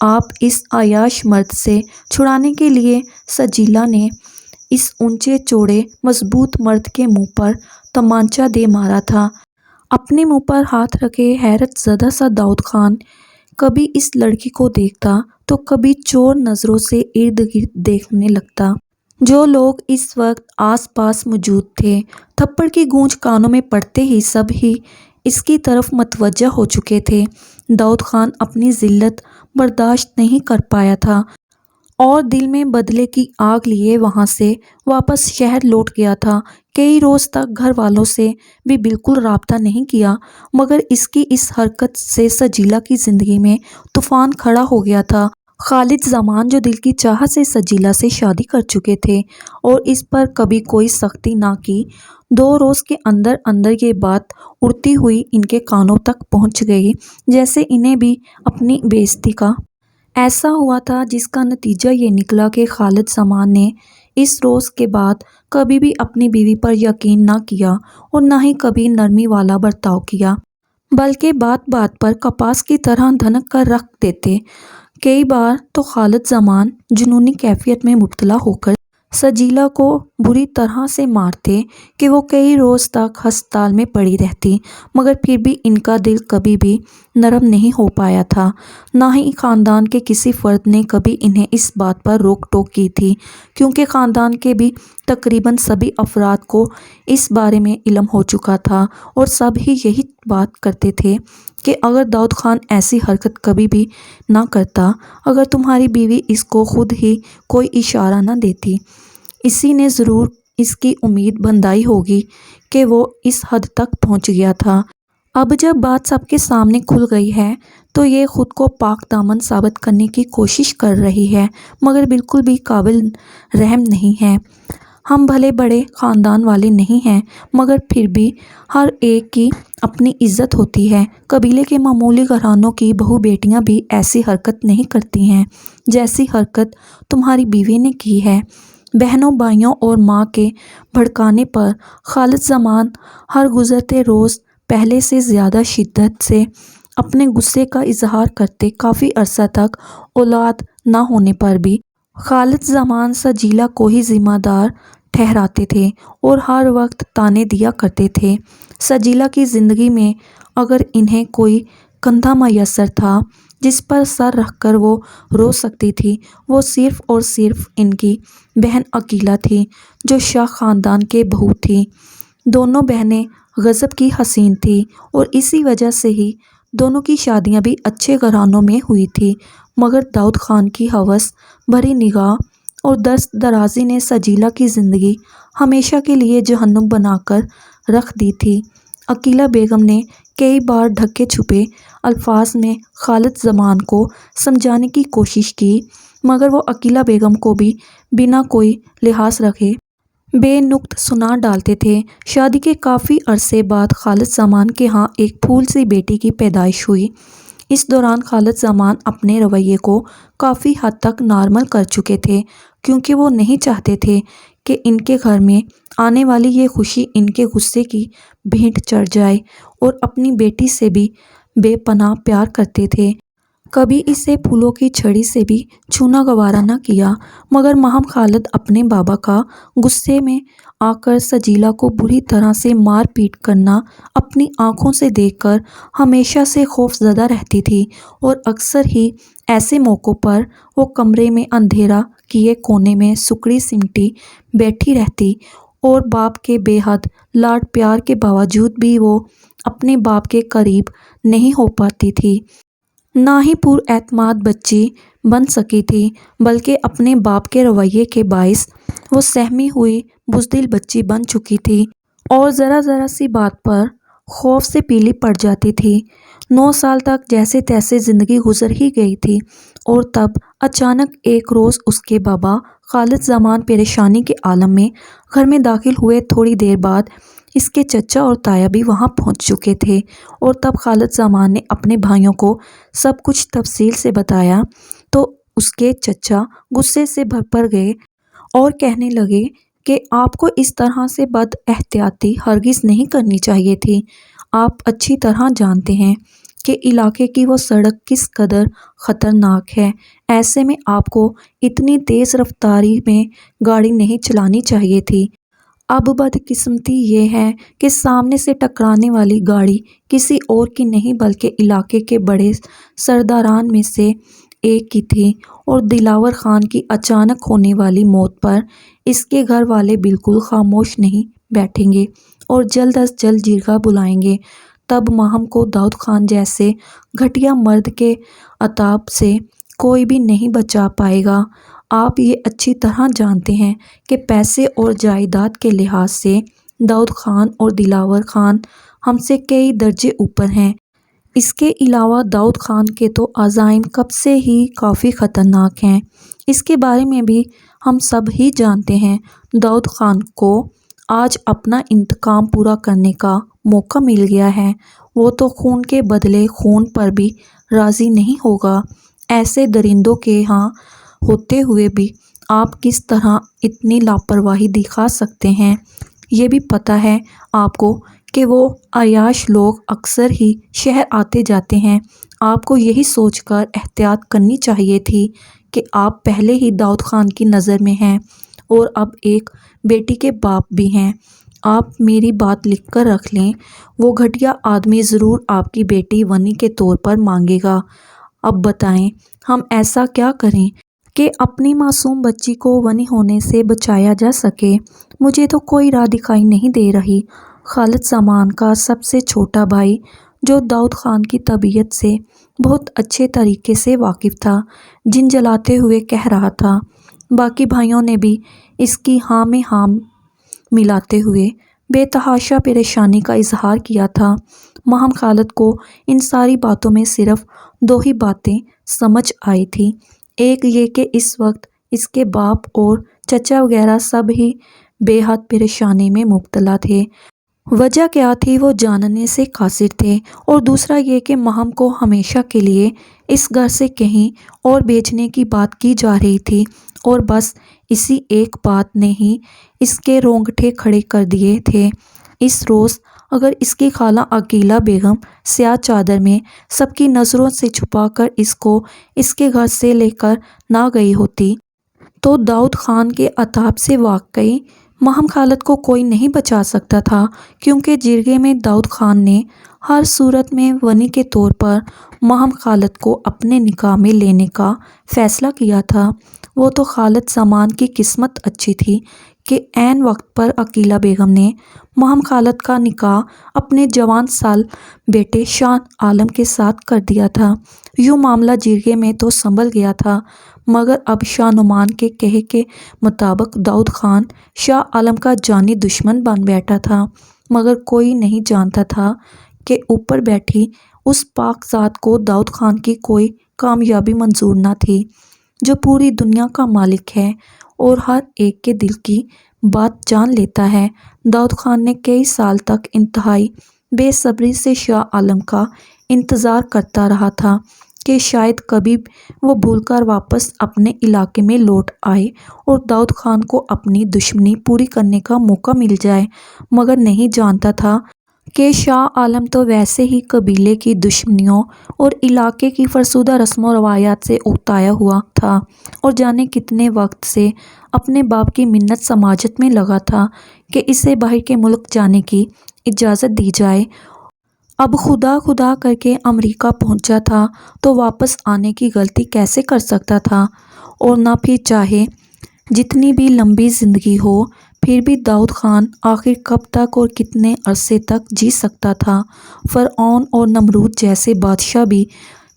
آپ اس عیاش مرد سے چھڑانے کے لیے سجیلا نے اس اونچے چوڑے مضبوط مرد کے منہ پر تمانچہ دے مارا تھا۔ اپنے منہ پر ہاتھ رکھے حیرت زدہ سا داؤد خان کبھی اس لڑکی کو دیکھتا تو کبھی چور نظروں سے ارد گرد دیکھنے لگتا۔ جو لوگ اس وقت آس پاس موجود تھے، تھپڑ کی گونج کانوں میں پڑتے ہی سب ہی اس کی طرف متوجہ ہو چکے تھے۔ داؤد خان اپنی ذلت برداشت نہیں کر پایا تھا، اور دل میں بدلے کی آگ لیے وہاں سے واپس شہر لوٹ گیا تھا۔ کئی روز تک گھر والوں سے بھی بالکل رابطہ نہیں کیا، مگر اس کی اس حرکت سے سجیلا کی زندگی میں طوفان کھڑا ہو گیا تھا۔ خالد زمان جو دل کی چاہت سے سجیلا سے شادی کر چکے تھے اور اس پر کبھی کوئی سختی نہ کی، 2 روز کے اندر اندر یہ بات اڑتی ہوئی ان کے کانوں تک پہنچ گئی، جیسے انہیں بھی اپنی بے عزتی کا ایسا ہوا تھا، جس کا نتیجہ یہ نکلا کہ خالد زمان نے اس روز کے بعد کبھی بھی اپنی بیوی پر یقین نہ کیا اور نہ ہی کبھی نرمی والا برتاؤ کیا، بلکہ بات بات پر کپاس کی طرح دھنک کر رکھ دیتے۔ کئی بار تو خالد زمان جنونی کیفیت میں مبتلا ہو کر سجیلا کو بری طرح سے مارتے کہ وہ کئی روز تک ہسپتال میں پڑی رہتی، مگر پھر بھی ان کا دل کبھی بھی نرم نہیں ہو پایا تھا، نہ ہی خاندان کے کسی فرد نے کبھی انہیں اس بات پر روک ٹوک کی تھی، کیونکہ خاندان کے بھی تقریباً سبھی افراد کو اس بارے میں علم ہو چکا تھا اور سب ہی یہی بات کرتے تھے کہ اگر داؤد خان ایسی حرکت کبھی بھی نہ کرتا، اگر تمہاری بیوی اس کو خود ہی کوئی اشارہ نہ دیتی، اسی نے ضرور اس کی امید بندھائی ہوگی کہ وہ اس حد تک پہنچ گیا تھا۔ اب جب بات سب کے سامنے کھل گئی ہے تو یہ خود کو پاک دامن ثابت کرنے کی کوشش کر رہی ہے، مگر بالکل بھی قابل رحم نہیں ہے۔ ہم بھلے بڑے خاندان والے نہیں ہیں، مگر پھر بھی ہر ایک کی اپنی عزت ہوتی ہے۔ قبیلے کے معمولی گھرانوں کی بہو بیٹیاں بھی ایسی حرکت نہیں کرتی ہیں جیسی حرکت تمہاری بیوی نے کی ہے۔ بہنوں، بھائیوں اور ماں کے بھڑکانے پر خالد زمان ہر گزرتے روز پہلے سے زیادہ شدت سے اپنے غصے کا اظہار کرتے۔ کافی عرصہ تک اولاد نہ ہونے پر بھی خالد زمان سجیلا کو ہی ذمہ دار ٹھہراتے تھے اور ہر وقت طعنے دیا کرتے تھے۔ سجیلا کی زندگی میں اگر انہیں کوئی کندھا میسر تھا جس پر سر رکھ کر وہ رو سکتی تھی، وہ صرف اور صرف ان کی بہن عقیلہ تھی، جو شاہ خاندان کے بہو تھی۔ دونوں بہنیں غضب کی حسین تھیں اور اسی وجہ سے ہی دونوں کی شادیاں بھی اچھے گھرانوں میں ہوئی تھیں، مگر داؤد خان کی ہوس بھری نگاہ اور دست درازی نے سجیلا کی زندگی ہمیشہ کے لیے جہنم بنا کر رکھ دی تھی۔ عقیلہ بیگم نے کئی بار ڈھکے چھپے الفاظ میں خالد زمان کو سمجھانے کی کوشش کی، مگر وہ عقیلہ بیگم کو بھی بنا کوئی لحاظ رکھے بے نقط سنا ڈالتے تھے۔ شادی کے کافی عرصے بعد خالد زمان کے ہاں ایک پھول سی بیٹی کی پیدائش ہوئی۔ اس دوران خالد زمان اپنے رویے کو کافی حد تک نارمل کر چکے تھے، کیونکہ وہ نہیں چاہتے تھے کہ ان کے گھر میں آنے والی یہ خوشی ان کے غصے کی بھینٹ چڑھ جائے، اور اپنی بیٹی سے بھی بے پناہ پیار کرتے تھے۔ کبھی اسے پھولوں کی چھڑی سے بھی چھونا گوارا نہ کیا، مگر ماہم خالد اپنے بابا کا غصے میں آ کر سجیلا کو بری طرح سے مار پیٹ کرنا اپنی آنکھوں سے دیکھ کر ہمیشہ سے خوف زدہ رہتی تھی، اور اکثر ہی ایسے موقعوں پر وہ کمرے میں اندھیرا کیے کونے میں سکڑی سمٹی بیٹھی رہتی، اور باپ کے بے حد لاڈ پیار کے باوجود بھی وہ اپنے باپ کے قریب نہیں ہو پاتی تھی، نہ ہی پر اعتماد بچی بن سکی تھی، بلکہ اپنے باپ کے رویے کے باعث وہ سہمی ہوئی بزدل بچی بن چکی تھی اور ذرا ذرا سی بات پر خوف سے پیلی پڑ جاتی تھی۔ 9 سال تک جیسے تیسے زندگی گزر ہی گئی تھی، اور تب اچانک ایک روز اس کے بابا خالد زمان پریشانی کے عالم میں گھر میں داخل ہوئے۔ تھوڑی دیر بعد اس کے چچا اور تایا بھی وہاں پہنچ چکے تھے، اور تب خالد زمان نے اپنے بھائیوں کو سب کچھ تفصیل سے بتایا تو اس کے چچا غصے سے بھر گئے اور کہنے لگے کہ آپ کو اس طرح سے بد احتیاطی ہرگز نہیں کرنی چاہیے تھی۔ آپ اچھی طرح جانتے ہیں کہ علاقے کی وہ سڑک کس قدر خطرناک ہے، ایسے میں آپ کو اتنی تیز رفتاری میں گاڑی نہیں چلانی چاہیے تھی۔ اب بدقسمتی یہ ہے کہ سامنے سے ٹکرانے والی گاڑی کسی اور کی نہیں بلکہ علاقے کے بڑے سرداران میں سے ایک کی تھی، اور دلاور خان کی اچانک ہونے والی موت پر اس کے گھر والے بالکل خاموش نہیں بیٹھیں گے اور جلد از جلد جرگہ بلائیں گے۔ تب ماہم کو داؤد خان جیسے گھٹیا مرد کے عتاب سے کوئی بھی نہیں بچا پائے گا۔ آپ یہ اچھی طرح جانتے ہیں کہ پیسے اور جائیداد کے لحاظ سے داؤد خان اور دلاور خان ہم سے کئی درجے اوپر ہیں۔ اس کے علاوہ داؤد خان کے تو عزائم کب سے ہی کافی خطرناک ہیں، اس کے بارے میں بھی ہم سب ہی جانتے ہیں۔ داؤد خان کو آج اپنا انتقام پورا کرنے کا موقع مل گیا ہے، وہ تو خون کے بدلے خون پر بھی راضی نہیں ہوگا۔ ایسے درندوں کے ہاں ہوتے ہوئے بھی آپ کس طرح اتنی لاپرواہی دکھا سکتے ہیں؟ یہ بھی پتہ ہے آپ کو کہ وہ عیاش لوگ اکثر ہی شہر آتے جاتے ہیں۔ آپ کو یہی سوچ کر احتیاط کرنی چاہیے تھی کہ آپ پہلے ہی داؤد خان کی نظر میں ہیں اور اب ایک بیٹی کے باپ بھی ہیں۔ آپ میری بات لکھ کر رکھ لیں، وہ گھٹیا آدمی ضرور آپ کی بیٹی ونی کے طور پر مانگے گا۔ اب بتائیں ہم ایسا کیا کریں کہ اپنی معصوم بچی کو ونی ہونے سے بچایا جا سکے؟ مجھے تو کوئی راہ دکھائی نہیں دے رہی۔ خالد زمان کا سب سے چھوٹا بھائی، جو داؤد خان کی طبیعت سے بہت اچھے طریقے سے واقف تھا، جھنجھلاتے ہوئے کہہ رہا تھا۔ باقی بھائیوں نے بھی اس کی ہاں میں ہاں ملاتے ہوئے بے تحاشا پریشانی کا اظہار کیا تھا، ماہم خالد کو ان ساری باتوں میں صرف دو ہی باتیں سمجھ آئی تھیں۔ ایک یہ کہ اس وقت اس کے باپ اور چچا وغیرہ سب ہی بے حد پریشانی میں مبتلا تھے، وجہ کیا تھی وہ جاننے سے قاصر تھے، اور دوسرا یہ کہ ماہم کو ہمیشہ کے لیے اس گھر سے کہیں اور بھیجنے کی بات کی جا رہی تھی، اور بس اسی ایک بات نے ہی اس کے رونگٹے کھڑے کر دیے تھے۔ اس روز اگر اس کی خالہ عقیلہ بیگم سیاہ چادر میں سب کی نظروں سے چھپا کر اس کو اس کے گھر سے لے کر نہ گئی ہوتی تو داؤد خان کے عذاب سے واقعی ماہم خالد کو کوئی نہیں بچا سکتا تھا، کیونکہ جرگے میں داؤد خان نے ہر صورت میں ونی کے طور پر ماہم خالد کو اپنے نکاح میں لینے کا فیصلہ کیا تھا۔ وہ تو خالد زمان کی قسمت اچھی تھی کہ عین وقت پر عقیلہ بیگم نے ماہم خالد کا نکاح اپنے جوان سال بیٹے شاہ عالم کے ساتھ کر دیا تھا۔ یوں معاملہ جرگے میں تو سنبھل گیا تھا، مگر اب شاہ نعمان کے کہے کے مطابق داؤد خان شاہ عالم کا جانی دشمن بن بیٹھا تھا، مگر کوئی نہیں جانتا تھا کہ اوپر بیٹھی اس پاک ذات کو داؤد خان کی کوئی کامیابی منظور نہ تھی، جو پوری دنیا کا مالک ہے اور ہر ایک کے دل کی بات جان لیتا ہے۔ داؤد خان نے کئی سال تک انتہائی بے صبری سے شاہ عالم کا انتظار کرتا رہا تھا کہ شاید کبھی وہ بھول کر واپس اپنے علاقے میں لوٹ آئے اور داؤد خان کو اپنی دشمنی پوری کرنے کا موقع مل جائے، مگر نہیں جانتا تھا کہ شاہ عالم تو ویسے ہی قبیلے کی دشمنیوں اور علاقے کی فرسودہ رسم و روایات سے اکتایا ہوا تھا، اور جانے کتنے وقت سے اپنے باپ کی منت سماجت میں لگا تھا کہ اسے باہر کے ملک جانے کی اجازت دی جائے۔ اب خدا خدا کر کے امریکہ پہنچا تھا تو واپس آنے کی غلطی کیسے کر سکتا تھا؟ اور نہ پھر چاہے جتنی بھی لمبی زندگی ہو، پھر بھی داؤد خان آخر کب تک اور کتنے عرصے تک جی سکتا تھا؟ فرعون اور نمرود جیسے بادشاہ بھی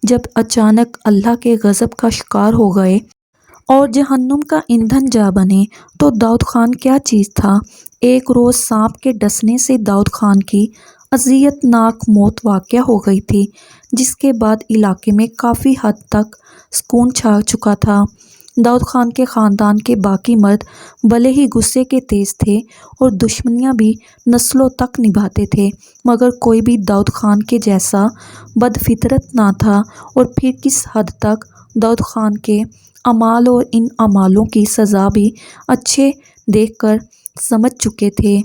جب اچانک اللہ کے غضب کا شکار ہو گئے اور جہنم کا ایندھن جا بنے، تو داؤد خان کیا چیز تھا؟ ایک روز سانپ کے ڈسنے سے داؤد خان کی اذیت ناک موت واقع ہو گئی تھی، جس کے بعد علاقے میں کافی حد تک سکون چھا چکا تھا۔ داؤد خان کے خاندان کے باقی مرد بھلے ہی غصے کے تیز تھے اور دشمنیاں بھی نسلوں تک نبھاتے تھے، مگر کوئی بھی داؤد خان کے جیسا بد فطرت نہ تھا، اور پھر کس حد تک داؤد خان کے اعمال اور ان اعمالوں کی سزا بھی اچھے دیکھ کر سمجھ چکے تھے،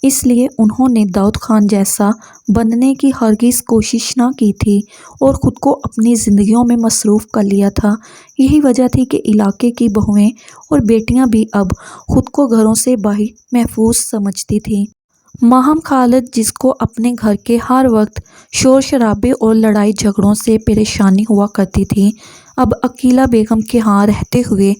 اس لیے انہوں نے داؤد خان جیسا بننے کی ہرگز کوشش نہ کی تھی اور خود کو اپنی زندگیوں میں مصروف کر لیا تھا۔ یہی وجہ تھی کہ علاقے کی بہویں اور بیٹیاں بھی اب خود کو گھروں سے باہر محفوظ سمجھتی تھیں۔ ماہم خالد، جس کو اپنے گھر کے ہر وقت شور شرابے اور لڑائی جھگڑوں سے پریشانی ہوا کرتی تھی، اب عقیلہ بیگم کے ہاں رہتے ہوئے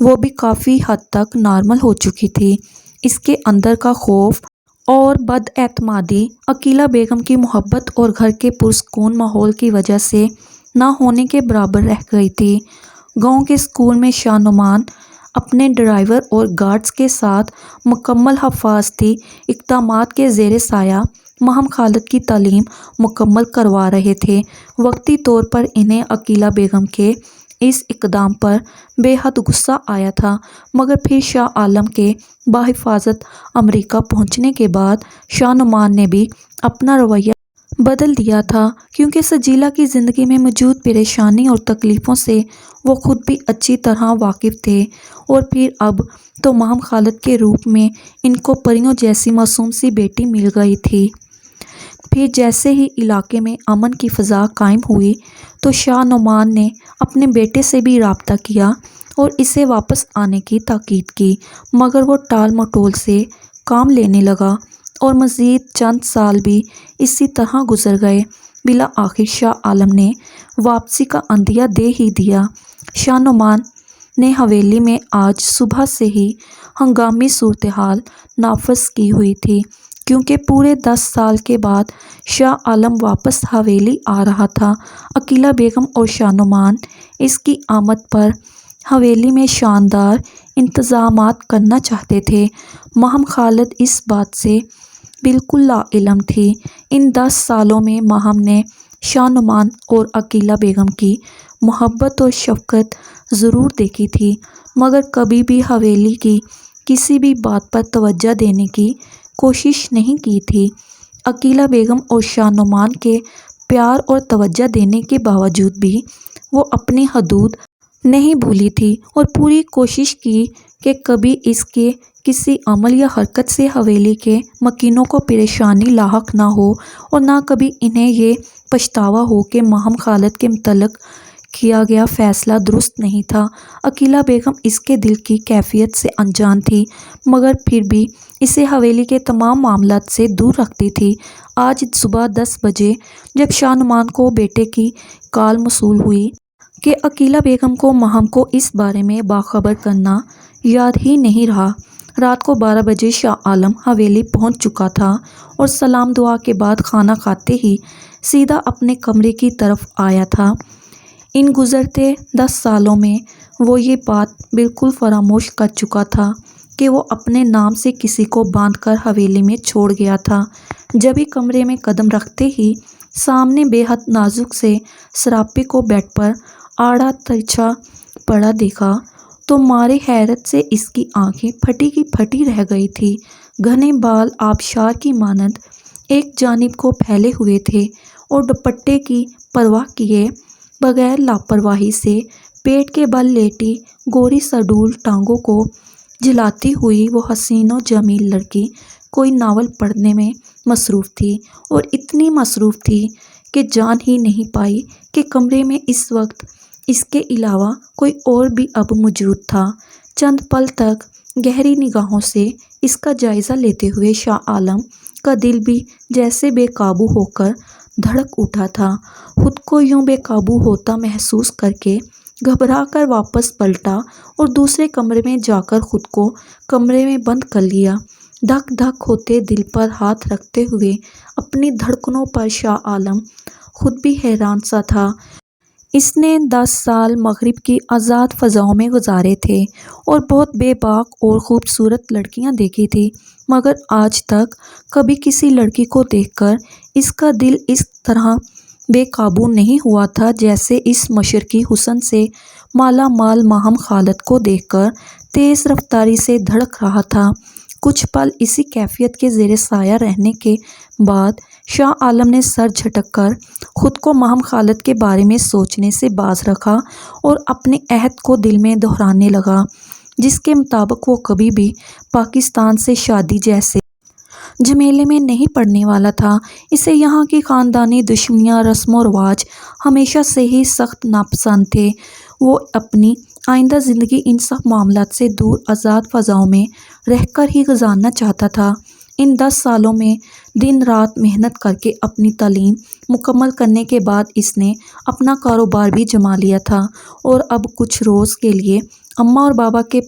وہ بھی کافی حد تک نارمل ہو چکی تھی۔ اس کے اندر کا خوف اور بد اعتمادی عقیلہ بیگم کی محبت اور گھر کے پرسکون ماحول کی وجہ سے نہ ہونے کے برابر رہ گئی تھی۔ گاؤں کے اسکول میں شاہ نعمان اپنے ڈرائیور اور گارڈز کے ساتھ مکمل حفاظتی اقدامات کے زیر سایہ ماہم خالد کی تعلیم مکمل کروا رہے تھے۔ وقتی طور پر انہیں عقیلہ بیگم کے اس اقدام پر بے حد غصہ آیا تھا، مگر پھر شاہ عالم کے بحفاظت امریکہ پہنچنے کے بعد شاہ نعمان نے بھی اپنا رویہ بدل دیا تھا، کیونکہ سجیلا کی زندگی میں موجود پریشانی اور تکلیفوں سے وہ خود بھی اچھی طرح واقف تھے، اور پھر اب تو ماہم خالد کے روپ میں ان کو پریوں جیسی معصوم سی بیٹی مل گئی تھی۔ پھر جیسے ہی علاقے میں امن کی فضا قائم ہوئی تو شاہ نعمان نے اپنے بیٹے سے بھی رابطہ کیا اور اسے واپس آنے کی تاکید کی، مگر وہ ٹال مٹول سے کام لینے لگا اور مزید چند سال بھی اسی طرح گزر گئے۔ بالآخر شاہ عالم نے واپسی کا عندیہ دے ہی دیا۔ شاہ نعمان نے حویلی میں آج صبح سے ہی ہنگامی صورتحال نافذ کی ہوئی تھی، کیونکہ پورے 10 سال کے بعد شاہ عالم واپس حویلی آ رہا تھا۔ عقیلہ بیگم اور شاہ نعمان اس کی آمد پر حویلی میں شاندار انتظامات کرنا چاہتے تھے۔ ماہم خالد اس بات سے بالکل لا علم تھی۔ ان 10 سالوں میں ماہم نے شاہ نعمان اور عقیلہ بیگم کی محبت اور شفقت ضرور دیکھی تھی، مگر کبھی بھی حویلی کی کسی بھی بات پر توجہ دینے کی کوشش نہیں کی تھی۔ عقیلہ بیگم اور شاہ نعمان کے پیار اور توجہ دینے کے باوجود بھی وہ اپنی حدود نہیں بھولی تھی اور پوری کوشش کی کہ کبھی اس کے کسی عمل یا حرکت سے حویلی کے مکینوں کو پریشانی لاحق نہ ہو، اور نہ کبھی انہیں یہ پچھتاوا ہو کہ ماہم خالد کے متعلق کیا گیا فیصلہ درست نہیں تھا۔ عقیلہ بیگم اس کے دل کی کیفیت سے انجان تھی، مگر پھر بھی اسے حویلی کے تمام معاملات سے دور رکھتی تھی۔ آج صبح 10 بجے جب شاہ نعمان کو بیٹے کی کال موصول ہوئی کہ عقیلہ بیگم کو ماہم کو اس بارے میں باخبر کرنا یاد ہی نہیں رہا۔ رات کو 12 بجے شاہ عالم حویلی پہنچ چکا تھا اور سلام دعا کے بعد کھانا کھاتے ہی سیدھا اپنے کمرے کی طرف آیا تھا۔ ان گزرتے 10 سالوں میں وہ یہ بات بالکل فراموش کر چکا تھا کہ وہ اپنے نام سے کسی کو باندھ کر حویلی میں چھوڑ گیا تھا۔ جب ہی کمرے میں قدم رکھتے ہی سامنے بے حد نازک سے سراپے کو بیڈ پر آڑا ترچھا پڑا دیکھا تو مارے حیرت سے اس کی آنکھیں پھٹی کی پھٹی رہ گئی تھی۔ گھنے بال آبشار کی مانند ایک جانب کو پھیلے ہوئے تھے اور دوپٹے کی پرواہ کیے بغیر لاپرواہی سے پیٹ کے بل لیٹی گوری سڈول ٹانگوں کو جھلاتی ہوئی وہ حسین و جمیل لڑکی کوئی ناول پڑھنے میں مصروف تھی، اور اتنی مصروف تھی کہ جان ہی نہیں پائی کہ کمرے میں اس وقت اس کے علاوہ کوئی اور بھی اب موجود تھا۔ چند پل تک گہری نگاہوں سے اس کا جائزہ لیتے ہوئے شاہ عالم کا دل بھی جیسے بے قابو ہو کر دھڑک اٹھا تھا۔ خود کو یوں بے قابو ہوتا محسوس کر کے گھبرا کر واپس پلٹا اور دوسرے کمرے میں جا کر خود کو کمرے میں بند کر لیا۔ دھک دھک ہوتے دل پر ہاتھ رکھتے ہوئے اپنی دھڑکنوں پر شاہ عالم خود بھی حیران سا تھا۔ اس نے 10 سال مغرب کی آزاد فضاؤں میں گزارے تھے اور بہت بے باک اور خوبصورت لڑکیاں دیکھی تھی، مگر آج تک کبھی کسی لڑکی کو دیکھ کر اس کا دل اس طرح بے قابو نہیں ہوا تھا جیسے اس مشرقی حسن سے مالا مال ماہم خالد کو دیکھ کر تیز رفتاری سے دھڑک رہا تھا۔ کچھ پل اسی کیفیت کے زیر سایہ رہنے کے بعد شاہ عالم نے سر جھٹک کر خود کو ماہم خالد کے بارے میں سوچنے سے باز رکھا اور اپنے عہد کو دل میں دہرانے لگا، جس کے مطابق وہ کبھی بھی پاکستان سے شادی جیسے جھمیلے میں نہیں پڑنے والا تھا۔ اسے یہاں کی خاندانی دشمنیاں، رسم و رواج ہمیشہ سے ہی سخت ناپسند تھے۔ وہ اپنی آئندہ زندگی ان سب معاملات سے دور آزاد فضاؤں میں رہ کر ہی گزارنا چاہتا تھا۔ ان 10 سالوں میں دن رات محنت کر کے اپنی تعلیم مکمل کرنے کے بعد اس نے اپنا کاروبار بھی جما لیا تھا، اور اب کچھ روز کے لیے اماں اور بابا کے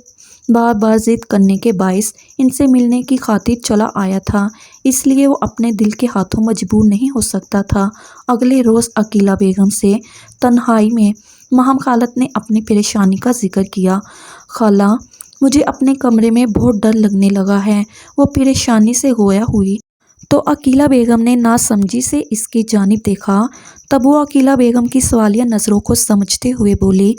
بار بار ضد کرنے کے باعث ان سے ملنے کی خاطر چلا آیا تھا، اس لیے وہ اپنے دل کے ہاتھوں مجبور نہیں ہو سکتا تھا۔ اگلے روز عقیلہ بیگم سے تنہائی میں ماہم خالد نے اپنی پریشانی کا ذکر کیا۔ خالہ، مجھے اپنے کمرے میں بہت ڈر لگنے لگا ہے، وہ پریشانی سے گویا ہوئی تو عقیلہ بیگم نے ناسمجھی سے اس کی جانب دیکھا۔ تب وہ عقیلہ بیگم کی سوالیہ نظروں کو سمجھتے ہوئے بولی،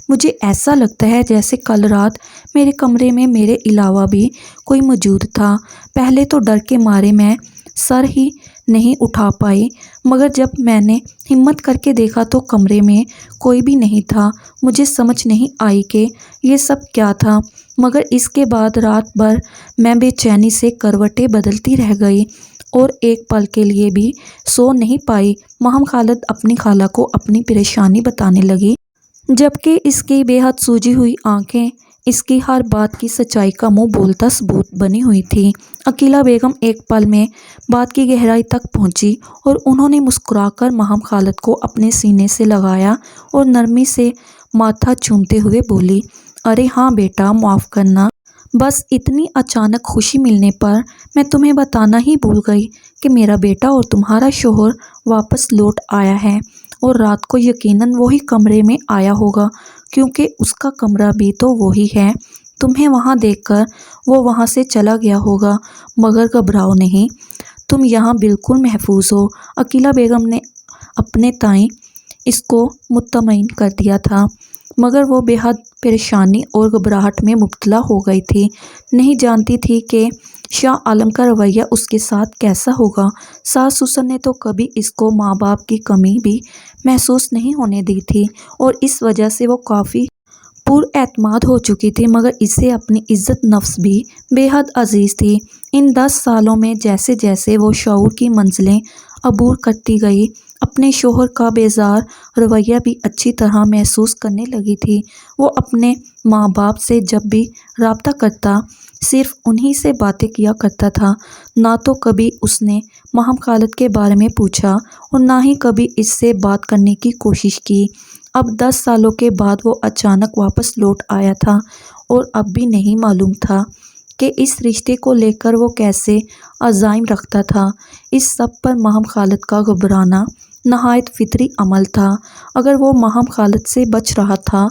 مجھے ایسا لگتا ہے جیسے کل رات میرے کمرے میں میرے علاوہ بھی کوئی موجود تھا۔ پہلے تو ڈر کے مارے میں سر ہی نہیں اٹھا پائی، مگر جب میں نے ہمت کر کے دیکھا تو کمرے میں کوئی بھی نہیں تھا۔ مجھے سمجھ نہیں آئی کہ یہ سب کیا تھا، مگر اس کے بعد رات بھر میں بے چینی سے کروٹیں بدلتی رہ گئی اور ایک پل کے لیے بھی سو نہیں پائی۔ ماہم خالد اپنی خالہ کو اپنی پریشانی بتانے لگی، جبکہ اس کی بے حد سوجی ہوئی آنکھیں اس کی ہر بات کی سچائی کا منہ بولتا ثبوت بنی ہوئی تھی۔ عقیلہ بیگم ایک پل میں بات کی گہرائی تک پہنچی اور انہوں نے مسکرا کر ماہم خالد کو اپنے سینے سے لگایا اور نرمی سے ماتھا چومتے ہوئے بولی، ارے ہاں بیٹا، معاف کرنا، بس اتنی اچانک خوشی ملنے پر میں تمہیں بتانا ہی بھول گئی کہ میرا بیٹا اور تمہارا شوہر واپس لوٹ آیا ہے، اور رات کو یقیناً وہی کمرے میں آیا ہوگا، کیونکہ اس کا کمرہ بھی تو وہی ہے۔ تمہیں وہاں دیکھ کر وہ وہاں سے چلا گیا ہوگا، مگر گھبراؤ نہیں، تم یہاں بالکل محفوظ ہو۔ عقیلہ بیگم نے اپنے تئیں اس کو مطمئن کر دیا تھا، مگر وہ بے حد پریشانی اور گھبراہٹ میں مبتلا ہو گئی تھی۔ نہیں جانتی تھی کہ شاہ عالم کا رویہ اس کے ساتھ کیسا ہوگا۔ ساس سسر نے تو کبھی اس کو ماں باپ کی کمی بھی محسوس نہیں ہونے دی تھی، اور اس وجہ سے وہ کافی پر اعتماد ہو چکی تھی، مگر اسے اپنی عزت نفس بھی بے حد عزیز تھی۔ ان 10 سالوں میں جیسے جیسے وہ شعور کی منزلیں عبور کرتی گئی، اپنے شوہر کا بیزار رویہ بھی اچھی طرح محسوس کرنے لگی تھی۔ وہ اپنے ماں باپ سے جب بھی رابطہ کرتا صرف انہی سے باتیں کیا کرتا تھا، نہ تو کبھی اس نے ماہم خالد کے بارے میں پوچھا اور نہ ہی کبھی اس سے بات کرنے کی کوشش کی۔ اب 10 سالوں کے بعد وہ اچانک واپس لوٹ آیا تھا، اور اب بھی نہیں معلوم تھا کہ اس رشتے کو لے کر وہ کیسے عزائم رکھتا تھا۔ اس سب پر ماہم خالد کا گھبرانا نہایت فطری عمل تھا۔ اگر وہ ماہم خالد سے بچ رہا تھا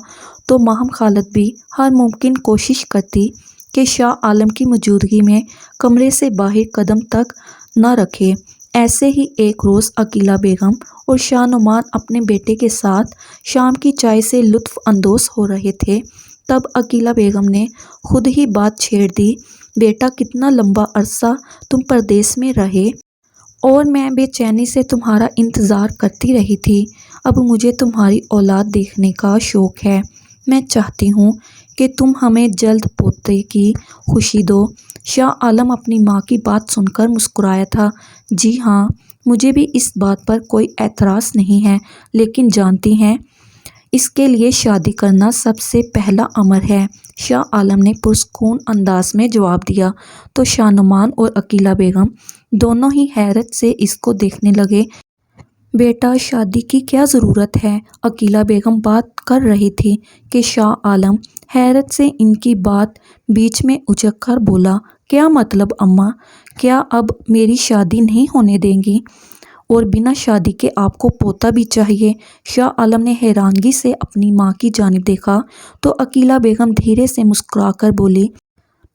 تو ماہم خالد بھی ہر ممکن کوشش کرتی کہ شاہ عالم کی موجودگی میں کمرے سے باہر قدم تک نہ رکھے۔ ایسے ہی ایک روز عقیلہ بیگم اور شاہ نعمان اپنے بیٹے کے ساتھ شام کی چائے سے لطف اندوز ہو رہے تھے۔ تب عقیلہ بیگم نے خود ہی بات چھیڑ دی، بیٹا کتنا لمبا عرصہ تم پردیس میں رہے اور میں بے چینی سے تمہارا انتظار کرتی رہی تھی۔ اب مجھے تمہاری اولاد دیکھنے کا شوق ہے۔ میں چاہتی ہوں کہ تم ہمیں جلد پوتے کی خوشی دو۔ شاہ عالم اپنی ماں کی بات سن کر مسکرایا تھا۔ جی ہاں، مجھے بھی اس بات پر کوئی اعتراض نہیں ہے، لیکن جانتی ہیں، اس کے لیے شادی کرنا سب سے پہلا امر ہے، شاہ عالم نے پرسکون انداز میں جواب دیا۔ تو شاہ نعمان اور عقیلہ بیگم دونوں ہی حیرت سے اس کو دیکھنے لگے۔ بیٹا، شادی کی کیا ضرورت ہے؟ عقیلہ بیگم بات کر رہی تھی کہ شاہ عالم حیرت سے ان کی بات بیچ میں اچک کر بولا، کیا مطلب اماں؟ کیا اب میری شادی نہیں ہونے دیں گی؟ اور بنا شادی کے آپ کو پوتا بھی چاہیے؟ شاہ عالم نے حیرانگی سے اپنی ماں کی جانب دیکھا تو عقیلہ بیگم دھیرے سے مسکرا کر بولی،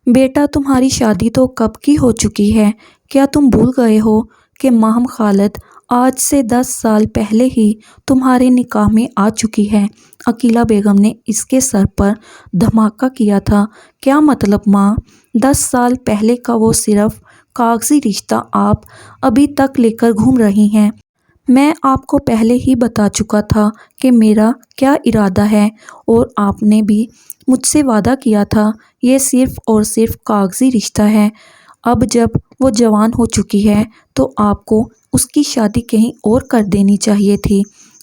بیٹا تمہاری شادی تو کب کی ہو چکی ہے۔ کیا تم بھول گئے ہو کہ ماہم خالد آج سے 10 سال پہلے ہی تمہارے نکاح میں آ چکی ہے؟ عقیلہ بیگم نے اس کے سر پر دھماکہ کیا تھا۔ کیا مطلب ماں؟ 10 سال پہلے کا وہ صرف کاغذی رشتہ آپ ابھی تک لے کر گھوم رہی ہیں۔ میں آپ کو پہلے ہی بتا چکا تھا کہ میرا کیا ارادہ ہے، اور آپ نے بھی مجھ سے وعدہ کیا تھا، یہ صرف اور صرف کاغذی رشتہ ہے۔ اب جب وہ جوان ہو چکی ہے تو آپ کو اس کی شادی کہیں اور کر دینی چاہیے تھی۔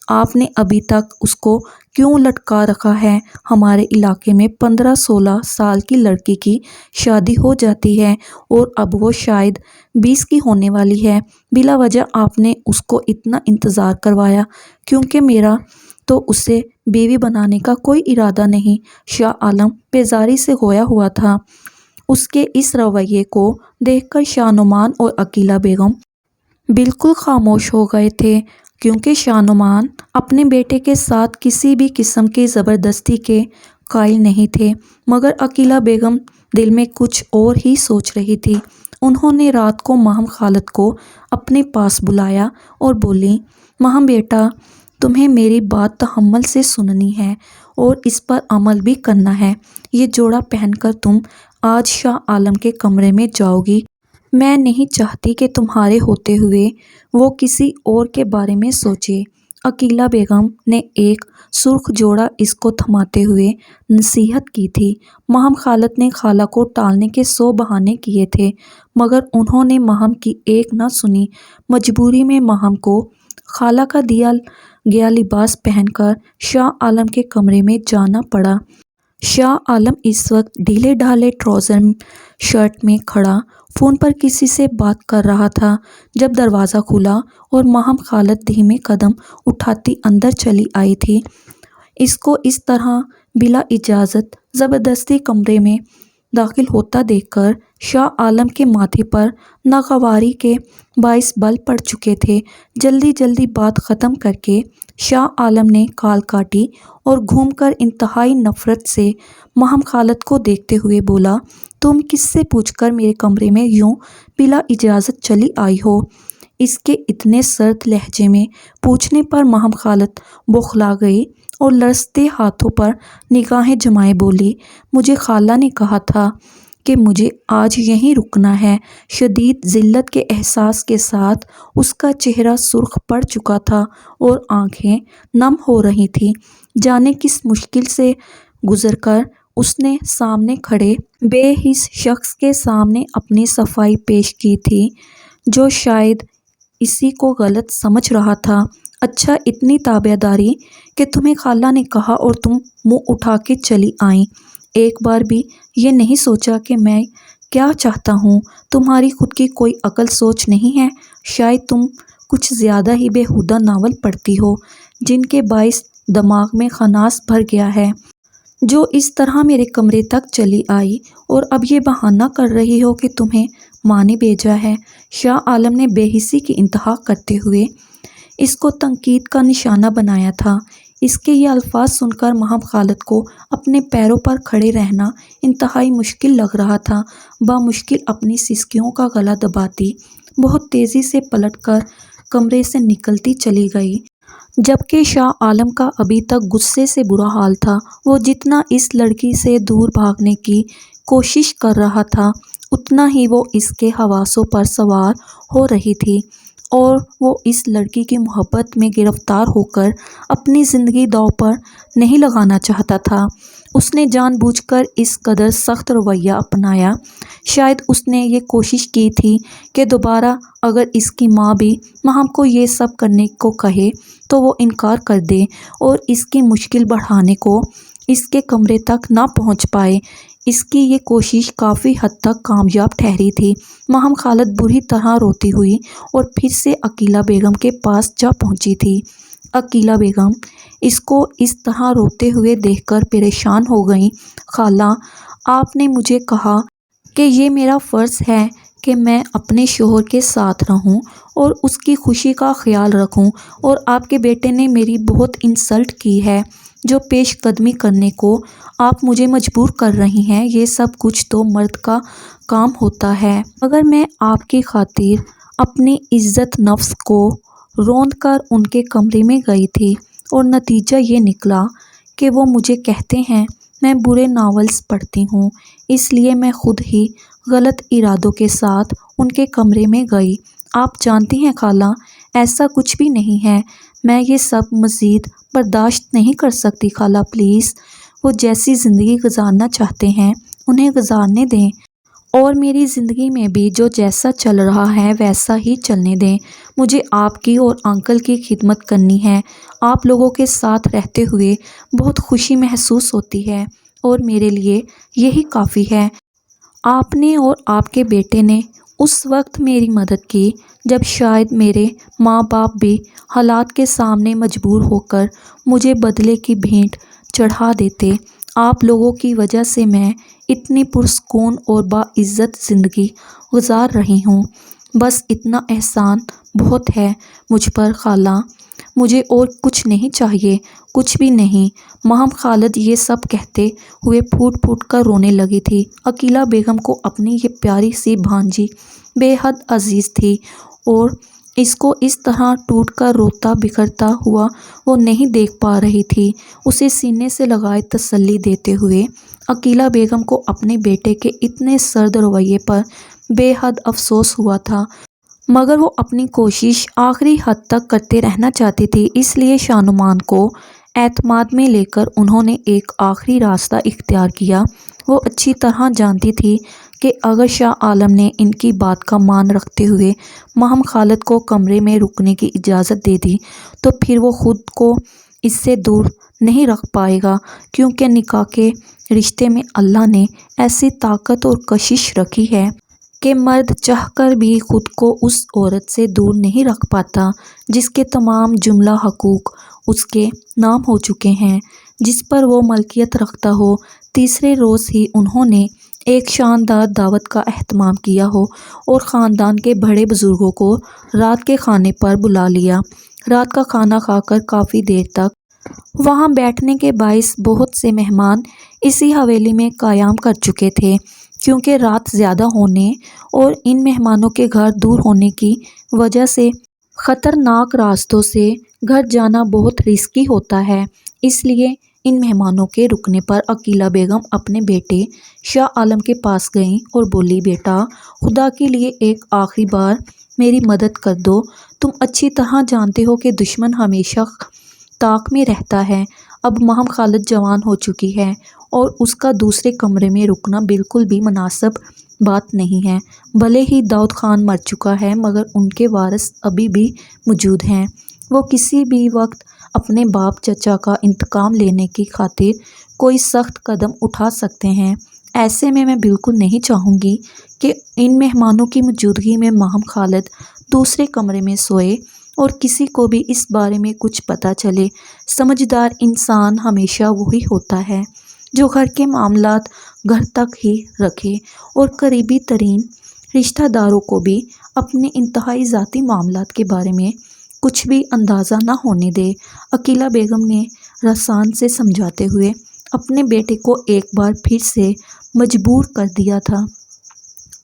آپ نے ابھی تک اس کو کیوں لٹکا رکھا ہے؟ ہمارے علاقے میں 15-16 سال کی لڑکی کی شادی ہو جاتی ہے، اور اب وہ شاید 20 کی ہونے والی ہے۔ بلا وجہ آپ نے اس کو اتنا انتظار کروایا، کیونکہ میرا تو اسے بیوی بنانے کا کوئی ارادہ نہیں۔ شاہ عالم بیزاری سے گھویا ہوا تھا۔ اس کے اس رویے کو دیکھ کر شاہ نعمان اور عقیلہ بیگم بالکل خاموش ہو گئے تھے، کیونکہ شاہ نعمان اپنے بیٹے کے ساتھ کسی بھی قسم کی زبردستی کے قائل نہیں تھے، مگر عقیلہ بیگم دل میں کچھ اور ہی سوچ رہی تھی۔ انہوں نے رات کو ماہم خالد کو اپنے پاس بلایا اور بولی، ماہم بیٹا، تمہیں میری بات تحمل سے سننی ہے اور اس پر عمل بھی کرنا ہے۔ یہ جوڑا پہن کر تم آج شاہ عالم کے کمرے میں جاؤ گی۔ میں نہیں چاہتی کہ تمہارے ہوتے ہوئے وہ کسی اور کے بارے میں سوچے۔ عقیلہ بیگم نے ایک سرخ جوڑا اس کو تھماتے ہوئے نصیحت کی تھی۔ ماہم خالد نے خالہ کو ٹالنے کے 100 بہانے کیے تھے، مگر انہوں نے ماہم کی ایک نہ سنی۔ مجبوری میں ماہم کو خالہ کا دیا گیا لباس پہن کر شاہ عالم کے کمرے میں جانا پڑا۔ شاہ عالم اس وقت ڈھیلے ڈھالے ٹراؤزر شرٹ میں کھڑا فون پر کسی سے بات کر رہا تھا جب دروازہ کھلا اور ماہم خالد دھیمے قدم اٹھاتی اندر چلی آئی تھی۔ اس کو اس طرح بلا اجازت زبردستی کمرے میں داخل ہوتا دیکھ کر شاہ عالم کے ماتھے پر ناگواری کے باعث بل پڑ چکے تھے۔ جلدی جلدی بات ختم کر کے شاہ عالم نے کال کاٹی اور گھوم کر انتہائی نفرت سے ماہم خالد کو دیکھتے ہوئے بولا، تم کس سے پوچھ کر میرے کمرے میں یوں بلا اجازت چلی آئی ہو؟ اس کے اتنے سرد لہجے میں پوچھنے پر ماہم خالد بوکھلا گئی اور لرزتے ہاتھوں پر نگاہیں جمائے بولی، مجھے خالہ نے کہا تھا کہ مجھے آج یہیں رکنا ہے۔ شدید ذلت کے احساس کے ساتھ اس کا چہرہ سرخ پڑ چکا تھا اور آنکھیں نم ہو رہی تھیں۔ جانے کس مشکل سے گزر کر اس نے سامنے کھڑے بے حس شخص کے سامنے اپنی صفائی پیش کی تھی، جو شاید اسی کو غلط سمجھ رہا تھا۔ اچھا، اتنی تابع داری کہ تمہیں خالہ نے کہا اور تم منہ اٹھا کے چلی آئیں۔ ایک بار بھی یہ نہیں سوچا کہ میں کیا چاہتا ہوں؟ تمہاری خود کی کوئی عقل سوچ نہیں ہے؟ شاید تم کچھ زیادہ ہی بیہودہ ناول پڑھتی ہو، جن کے باعث دماغ میں خناس بھر گیا ہے، جو اس طرح میرے کمرے تک چلی آئی اور اب یہ بہانہ کر رہی ہو کہ تمہیں ماں نے بھیجا ہے۔ شاہ عالم نے بے حسی کی انتہا کرتے ہوئے اس کو تنقید کا نشانہ بنایا تھا۔ اس کے یہ الفاظ سن کر ماہم خالد کو اپنے پیروں پر کھڑے رہنا انتہائی مشکل لگ رہا تھا۔ بامشکل اپنی سسکیوں کا گلا دباتی بہت تیزی سے پلٹ کر کمرے سے نکلتی چلی گئی، جبکہ شاہ عالم کا ابھی تک غصے سے برا حال تھا۔ وہ جتنا اس لڑکی سے دور بھاگنے کی کوشش کر رہا تھا، اتنا ہی وہ اس کے حواسوں پر سوار ہو رہی تھی، اور وہ اس لڑکی کی محبت میں گرفتار ہو کر اپنی زندگی داؤ پر نہیں لگانا چاہتا تھا۔ اس نے جان بوجھ کر اس قدر سخت رویہ اپنایا۔ شاید اس نے یہ کوشش کی تھی کہ دوبارہ اگر اس کی ماں بھی ماہم کو یہ سب کرنے کو کہے تو وہ انکار کر دے اور اس کی مشکل بڑھانے کو اس کے کمرے تک نہ پہنچ پائے۔ اس کی یہ کوشش کافی حد تک کامیاب ٹھہری تھی۔ ماہم خالد بری طرح روتی ہوئی اور پھر سے عقیلہ بیگم کے پاس جا پہنچی تھی۔ عقیلہ بیگم اس کو اس طرح روتے ہوئے دیکھ کر پریشان ہو گئیں۔ خالہ، آپ نے مجھے کہا کہ یہ میرا فرض ہے کہ میں اپنے شوہر کے ساتھ رہوں اور اس کی خوشی کا خیال رکھوں، اور آپ کے بیٹے نے میری بہت انسلٹ کی ہے۔ جو پیش قدمی کرنے کو آپ مجھے مجبور کر رہی ہیں، یہ سب کچھ تو مرد کا کام ہوتا ہے، مگر میں آپ کی خاطر اپنی عزت نفس کو روند کر ان کے کمرے میں گئی تھی، اور نتیجہ یہ نکلا کہ وہ مجھے کہتے ہیں میں برے ناولز پڑھتی ہوں، اس لیے میں خود ہی غلط ارادوں کے ساتھ ان کے کمرے میں گئی۔ آپ جانتی ہیں خالہ، ایسا کچھ بھی نہیں ہے۔ میں یہ سب مزید برداشت نہیں کر سکتی خالہ، پلیز۔ وہ جیسی زندگی گزارنا چاہتے ہیں انہیں گزارنے دیں، اور میری زندگی میں بھی جو جیسا چل رہا ہے ویسا ہی چلنے دیں۔ مجھے آپ کی اور انکل کی خدمت کرنی ہے۔ آپ لوگوں کے ساتھ رہتے ہوئے بہت خوشی محسوس ہوتی ہے، اور میرے لیے یہی کافی ہے۔ آپ نے اور آپ کے بیٹے نے اس وقت میری مدد کی جب شاید میرے ماں باپ بھی حالات کے سامنے مجبور ہو کر مجھے بدلے کی بھیٹ چڑھا دیتے۔ آپ لوگوں کی وجہ سے میں اتنی پرسکون اور باعزت زندگی گزار رہی ہوں۔ بس اتنا احسان بہت ہے مجھ پر خالہ۔ مجھے اور کچھ نہیں چاہیے، کچھ بھی نہیں۔ ماہم خالد یہ سب کہتے ہوئے پھوٹ پھوٹ کر رونے لگی تھی۔ عقیلہ بیگم کو اپنی یہ پیاری سی بھانجی بے حد عزیز تھی اور اس کو اس طرح ٹوٹ کر روتا بکھرتا ہوا وہ نہیں دیکھ پا رہی تھی۔ اسے سینے سے لگائے تسلی دیتے ہوئے عقیلہ بیگم کو اپنے بیٹے کے اتنے سرد رویے پر بے حد افسوس ہوا تھا، مگر وہ اپنی کوشش آخری حد تک کرتے رہنا چاہتی تھی۔ اس لیے شاہ کو اعتماد میں لے کر انہوں نے ایک آخری راستہ اختیار کیا۔ وہ اچھی طرح جانتی تھی کہ اگر شاہ عالم نے ان کی بات کا مان رکھتے ہوئے ماہم خالد کو کمرے میں رکنے کی اجازت دے دی تو پھر وہ خود کو اس سے دور نہیں رکھ پائے گا، کیونکہ نکاح کے رشتے میں اللہ نے ایسی طاقت اور کشش رکھی ہے کہ مرد چاہ کر بھی خود کو اس عورت سے دور نہیں رکھ پاتا جس کے تمام جملہ حقوق اس کے نام ہو چکے ہیں، جس پر وہ ملکیت رکھتا ہو۔ تیسرے روز ہی انہوں نے ایک شاندار دعوت کا اہتمام کیا ہو اور خاندان کے بڑے بزرگوں کو رات کے کھانے پر بلا لیا۔ رات کا کھانا کھا کر کافی دیر تک وہاں بیٹھنے کے باعث بہت سے مہمان اسی حویلی میں قیام کر چکے تھے، کیونکہ رات زیادہ ہونے اور ان مہمانوں کے گھر دور ہونے کی وجہ سے خطرناک راستوں سے گھر جانا بہت رسکی ہوتا ہے۔ اس لیے ان مہمانوں کے رکنے پر عقیلہ بیگم اپنے بیٹے شاہ عالم کے پاس گئیں اور بولی، بیٹا، خدا کے لیے ایک آخری بار میری مدد کر دو۔ تم اچھی طرح جانتے ہو کہ دشمن ہمیشہ طاق میں رہتا ہے۔ اب ماہم خالد جوان ہو چکی ہے اور اس کا دوسرے کمرے میں رکنا بالکل بھی مناسب بات نہیں ہے۔ بھلے ہی داؤد خان مر چکا ہے مگر ان کے وارث ابھی بھی موجود ہیں۔ وہ کسی بھی وقت اپنے باپ چچا کا انتقام لینے کی خاطر کوئی سخت قدم اٹھا سکتے ہیں۔ ایسے میں بالکل نہیں چاہوں گی کہ ان مہمانوں کی موجودگی میں ماہم خالد دوسرے کمرے میں سوئے اور کسی کو بھی اس بارے میں کچھ پتہ چلے۔ سمجھدار انسان ہمیشہ وہی ہوتا ہے جو گھر کے معاملات گھر تک ہی رکھے اور قریبی ترین رشتہ داروں کو بھی اپنے انتہائی ذاتی معاملات کے بارے میں کچھ بھی اندازہ نہ ہونے دے۔ عقیلہ بیگم نے رسان سے سمجھاتے ہوئے اپنے بیٹے کو ایک بار پھر سے مجبور کر دیا تھا۔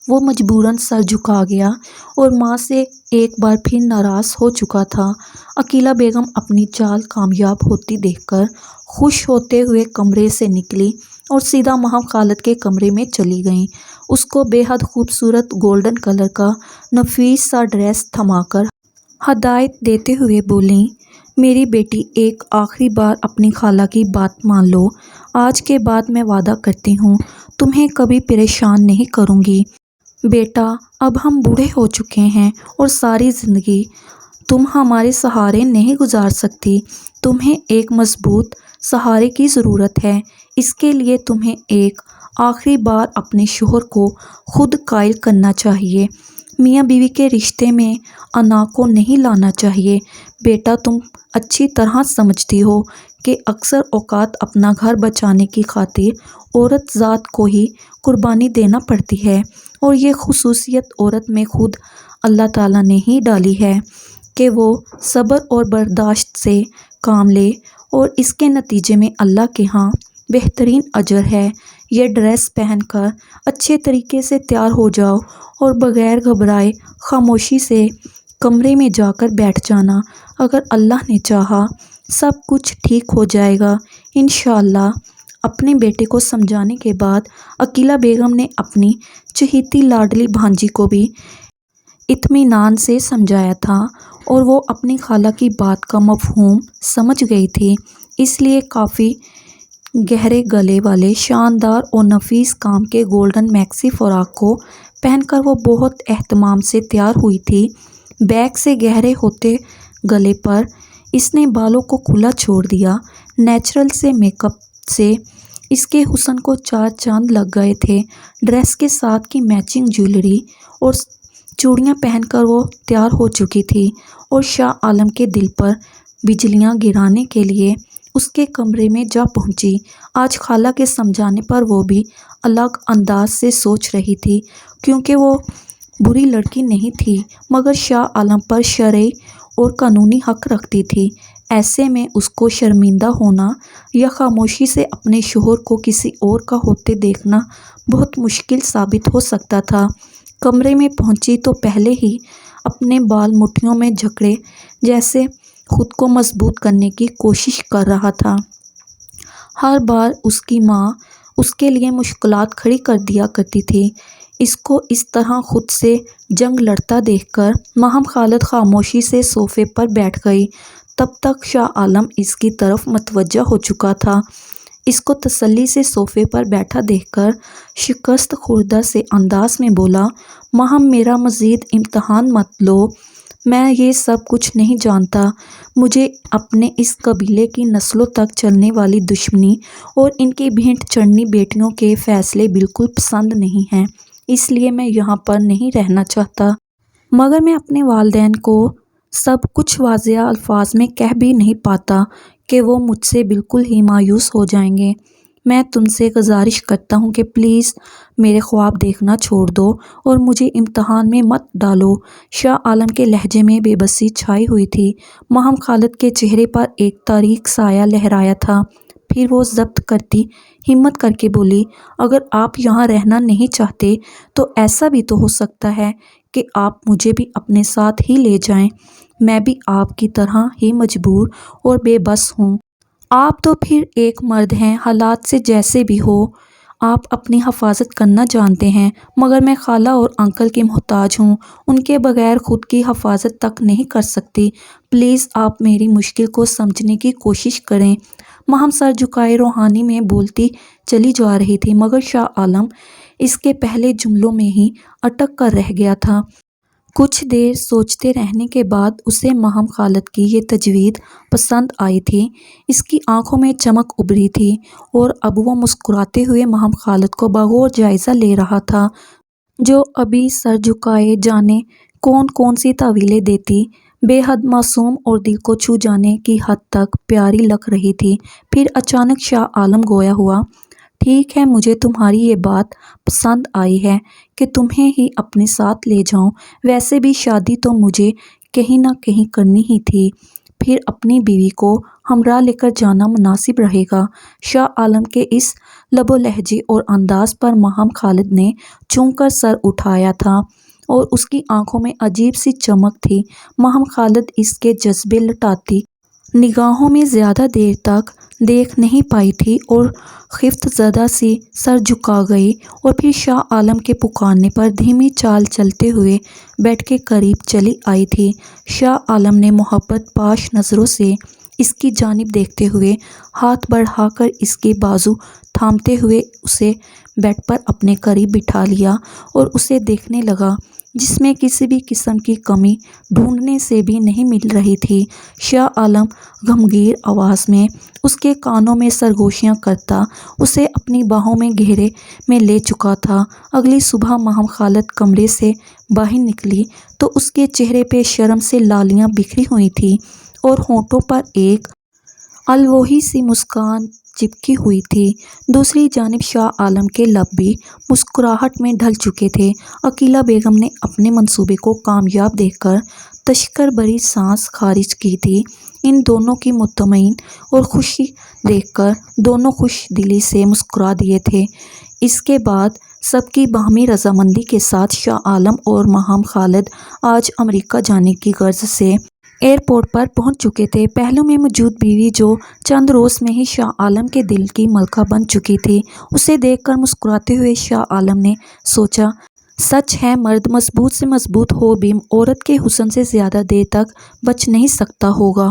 وہ مجبوراً سر جھکا گیا اور ماں سے ایک بار پھر ناراض ہو چکا تھا۔ عقیلہ بیگم اپنی چال کامیاب ہوتی دیکھ کر خوش ہوتے ہوئے کمرے سے نکلی اور سیدھا ماہم خالد کے کمرے میں چلی گئیں۔ اس کو بے حد خوبصورت گولڈن کلر کا نفیس سا ڈریس تھما کر ہدایت دیتے ہوئے بولیں، میری بیٹی، ایک آخری بار اپنی خالہ کی بات مان لو۔ آج کے بعد میں وعدہ کرتی ہوں تمہیں کبھی پریشان نہیں کروں گی۔ بیٹا، اب ہم بوڑھے ہو چکے ہیں اور ساری زندگی تم ہمارے سہارے نہیں گزار سکتی۔ تمہیں ایک مضبوط سہارے کی ضرورت ہے۔ اس کے لیے تمہیں ایک آخری بار اپنے شوہر کو خود قائل کرنا چاہیے۔ میاں بیوی کے رشتے میں انا کو نہیں لانا چاہیے۔ بیٹا، تم اچھی طرح سمجھتی ہو کہ اکثر اوقات اپنا گھر بچانے کی خاطر عورت ذات کو ہی قربانی دینا پڑتی ہے، اور یہ خصوصیت عورت میں خود اللہ تعالیٰ نے ہی ڈالی ہے کہ وہ صبر اور برداشت سے کام لے، اور اس کے نتیجے میں اللہ کے ہاں بہترین اجر ہے۔ یہ ڈریس پہن کر اچھے طریقے سے تیار ہو جاؤ اور بغیر گھبرائے خاموشی سے کمرے میں جا کر بیٹھ جانا۔ اگر اللہ نے چاہا سب کچھ ٹھیک ہو جائے گا انشاءاللہ۔ اپنے بیٹے کو سمجھانے کے بعد عقیلہ بیگم نے اپنی چہیتی لاڈلی بھانجی کو بھی اطمینان سے سمجھایا تھا، اور وہ اپنی خالہ کی بات کا مفہوم سمجھ گئی تھی۔ اس لیے کافی گہرے گلے والے شاندار اور نفیس کام کے گولڈن میکسی فراق کو پہن کر وہ بہت اہتمام سے تیار ہوئی تھی۔ بیک سے گہرے ہوتے گلے پر اس نے بالوں کو کھلا چھوڑ دیا۔ نیچرل سے میک اپ سے اس کے حسن کو چار چاند لگ گئے تھے۔ ڈریس کے ساتھ کی میچنگ جیولری اور چوڑیاں پہن کر وہ تیار ہو چکی تھی اور شاہ عالم کے دل پر بجلیاں گرانے کے لیے اس کے کمرے میں جا پہنچی۔ آج خالہ کے سمجھانے پر وہ بھی الگ انداز سے سوچ رہی تھی، کیونکہ وہ بری لڑکی نہیں تھی، مگر شاہ عالم پر شرعی اور قانونی حق رکھتی تھی۔ ایسے میں اس کو شرمندہ ہونا یا خاموشی سے اپنے شوہر کو کسی اور کا ہوتے دیکھنا بہت مشکل ثابت ہو سکتا تھا۔ کمرے میں پہنچی تو پہلے ہی اپنے بال مٹھیوں میں جکڑے جیسے خود کو مضبوط کرنے کی کوشش کر رہا تھا۔ ہر بار اس کی ماں اس کے لیے مشکلات کھڑی کر دیا کرتی تھی۔ اس کو اس طرح خود سے جنگ لڑتا دیکھ کر ماہم خالد خاموشی سے صوفے پر بیٹھ گئی۔ تب تک شاہ عالم اس کی طرف متوجہ ہو چکا تھا۔ اس کو تسلی سے صوفے پر بیٹھا دیکھ کر شکست خوردہ سے انداز میں بولا، ماہم میرا مزید امتحان مت لو، میں یہ سب کچھ نہیں جانتا۔ مجھے اپنے اس قبیلے کی نسلوں تک چلنے والی دشمنی اور ان کی بھینٹ چڑھنی بیٹیوں کے فیصلے بالکل پسند نہیں ہیں، اس لیے میں یہاں پر نہیں رہنا چاہتا۔ مگر میں اپنے والدین کو سب کچھ واضح الفاظ میں کہہ بھی نہیں پاتا کہ وہ مجھ سے بالکل ہی مایوس ہو جائیں گے۔ میں تم سے گزارش کرتا ہوں کہ پلیز میرے خواب دیکھنا چھوڑ دو اور مجھے امتحان میں مت ڈالو۔ شاہ عالم کے لہجے میں بے بسی چھائی ہوئی تھی۔ ماہم خالد کے چہرے پر ایک تاریک سایہ لہرایا تھا۔ پھر وہ ضبط کرتی ہمت کر کے بولی، اگر آپ یہاں رہنا نہیں چاہتے تو ایسا بھی تو ہو سکتا ہے کہ آپ مجھے بھی اپنے ساتھ ہی لے جائیں۔ میں بھی آپ کی طرح ہی مجبور اور بے بس ہوں۔ آپ تو پھر ایک مرد ہیں، حالات سے جیسے بھی ہو آپ اپنی حفاظت کرنا جانتے ہیں، مگر میں خالہ اور انکل کی محتاج ہوں، ان کے بغیر خود کی حفاظت تک نہیں کر سکتی۔ پلیز آپ میری مشکل کو سمجھنے کی کوشش کریں۔ ماہم سر جھکائے روحانی میں بولتی چلی جا رہی تھی، مگر شاہ عالم اس کے پہلے جملوں میں ہی اٹک کر رہ گیا تھا۔ کچھ دیر سوچتے رہنے کے بعد اسے ماہم خالد کی یہ تجویز پسند آئی تھی۔ اس کی آنکھوں میں چمک ابھری تھی اور اب وہ مسکراتے ہوئے ماہم خالد کو بغور جائزہ لے رہا تھا، جو ابھی سر جھکائے جانے کون کون سی تعویلیں دیتی، بے حد معصوم اور دل کو چھو جانے کی حد تک پیاری لگ رہی تھی۔ پھر اچانک شاہ عالم گویا ہوا، ٹھیک ہے، مجھے تمہاری یہ بات پسند آئی ہے کہ تمہیں ہی اپنے ساتھ لے جاؤں، ویسے بھی شادی تو مجھے کہیں نہ کہیں کرنی ہی تھی، پھر اپنی بیوی کو ہمراہ لے کر جانا مناسب رہے گا۔ شاہ عالم کے اس لب و لہجے اور انداز پر ماہم خالد نے چونک کر سر اٹھایا تھا اور اس کی آنکھوں میں عجیب سی چمک تھی۔ ماہم خالد اس کے جذبے لٹاتی نگاہوں میں زیادہ دیر تک دیکھ نہیں پائی تھی اور خفت زدہ سی سر جھکا گئی، اور پھر شاہ عالم کے پکارنے پر دھیمی چال چلتے ہوئے بیڈ کے قریب چلی آئی تھی۔ شاہ عالم نے محبت پاش نظروں سے اس کی جانب دیکھتے ہوئے ہاتھ بڑھا کر اس کے بازو تھامتے ہوئے اسے بیڈ پر اپنے قریب بٹھا لیا اور اسے دیکھنے لگا، جس میں کسی بھی قسم کی کمی ڈھونڈنے سے بھی نہیں مل رہی تھی۔ شاہ عالم گمگیر آواز میں اس کے کانوں میں سرگوشیاں کرتا اسے اپنی باہوں میں گھیرے میں لے چکا تھا۔ اگلی صبح ماہم خالد کمرے سے باہر نکلی تو اس کے چہرے پہ شرم سے لالیاں بکھری ہوئی تھیں اور ہونٹوں پر ایک الوہی سی مسکان چپکی ہوئی تھی۔ دوسری جانب شاہ عالم کے لب بھی مسکراہٹ میں ڈھل چکے تھے۔ عقیلہ بیگم نے اپنے منصوبے کو کامیاب دیکھ کر تشکر بھری سانس خارج کی تھی۔ ان دونوں کی مطمئن اور خوشی دیکھ کر دونوں خوش دلی سے مسکرا دیے تھے۔ اس کے بعد سب کی باہمی رضامندی کے ساتھ شاہ عالم اور ماہم خالد آج امریکہ جانے کی غرض سے ایئرپورٹ پر پہنچ چکے تھے۔ پہلو میں موجود بیوی جو چند روز میں ہی شاہ عالم کے دل کی ملکہ بن چکی تھی، اسے دیکھ کر مسکراتے ہوئے شاہ عالم نے سوچا، سچ ہے، مرد مضبوط سے مضبوط ہو بھی عورت کے حسن سے زیادہ دیر تک بچ نہیں سکتا ہوگا۔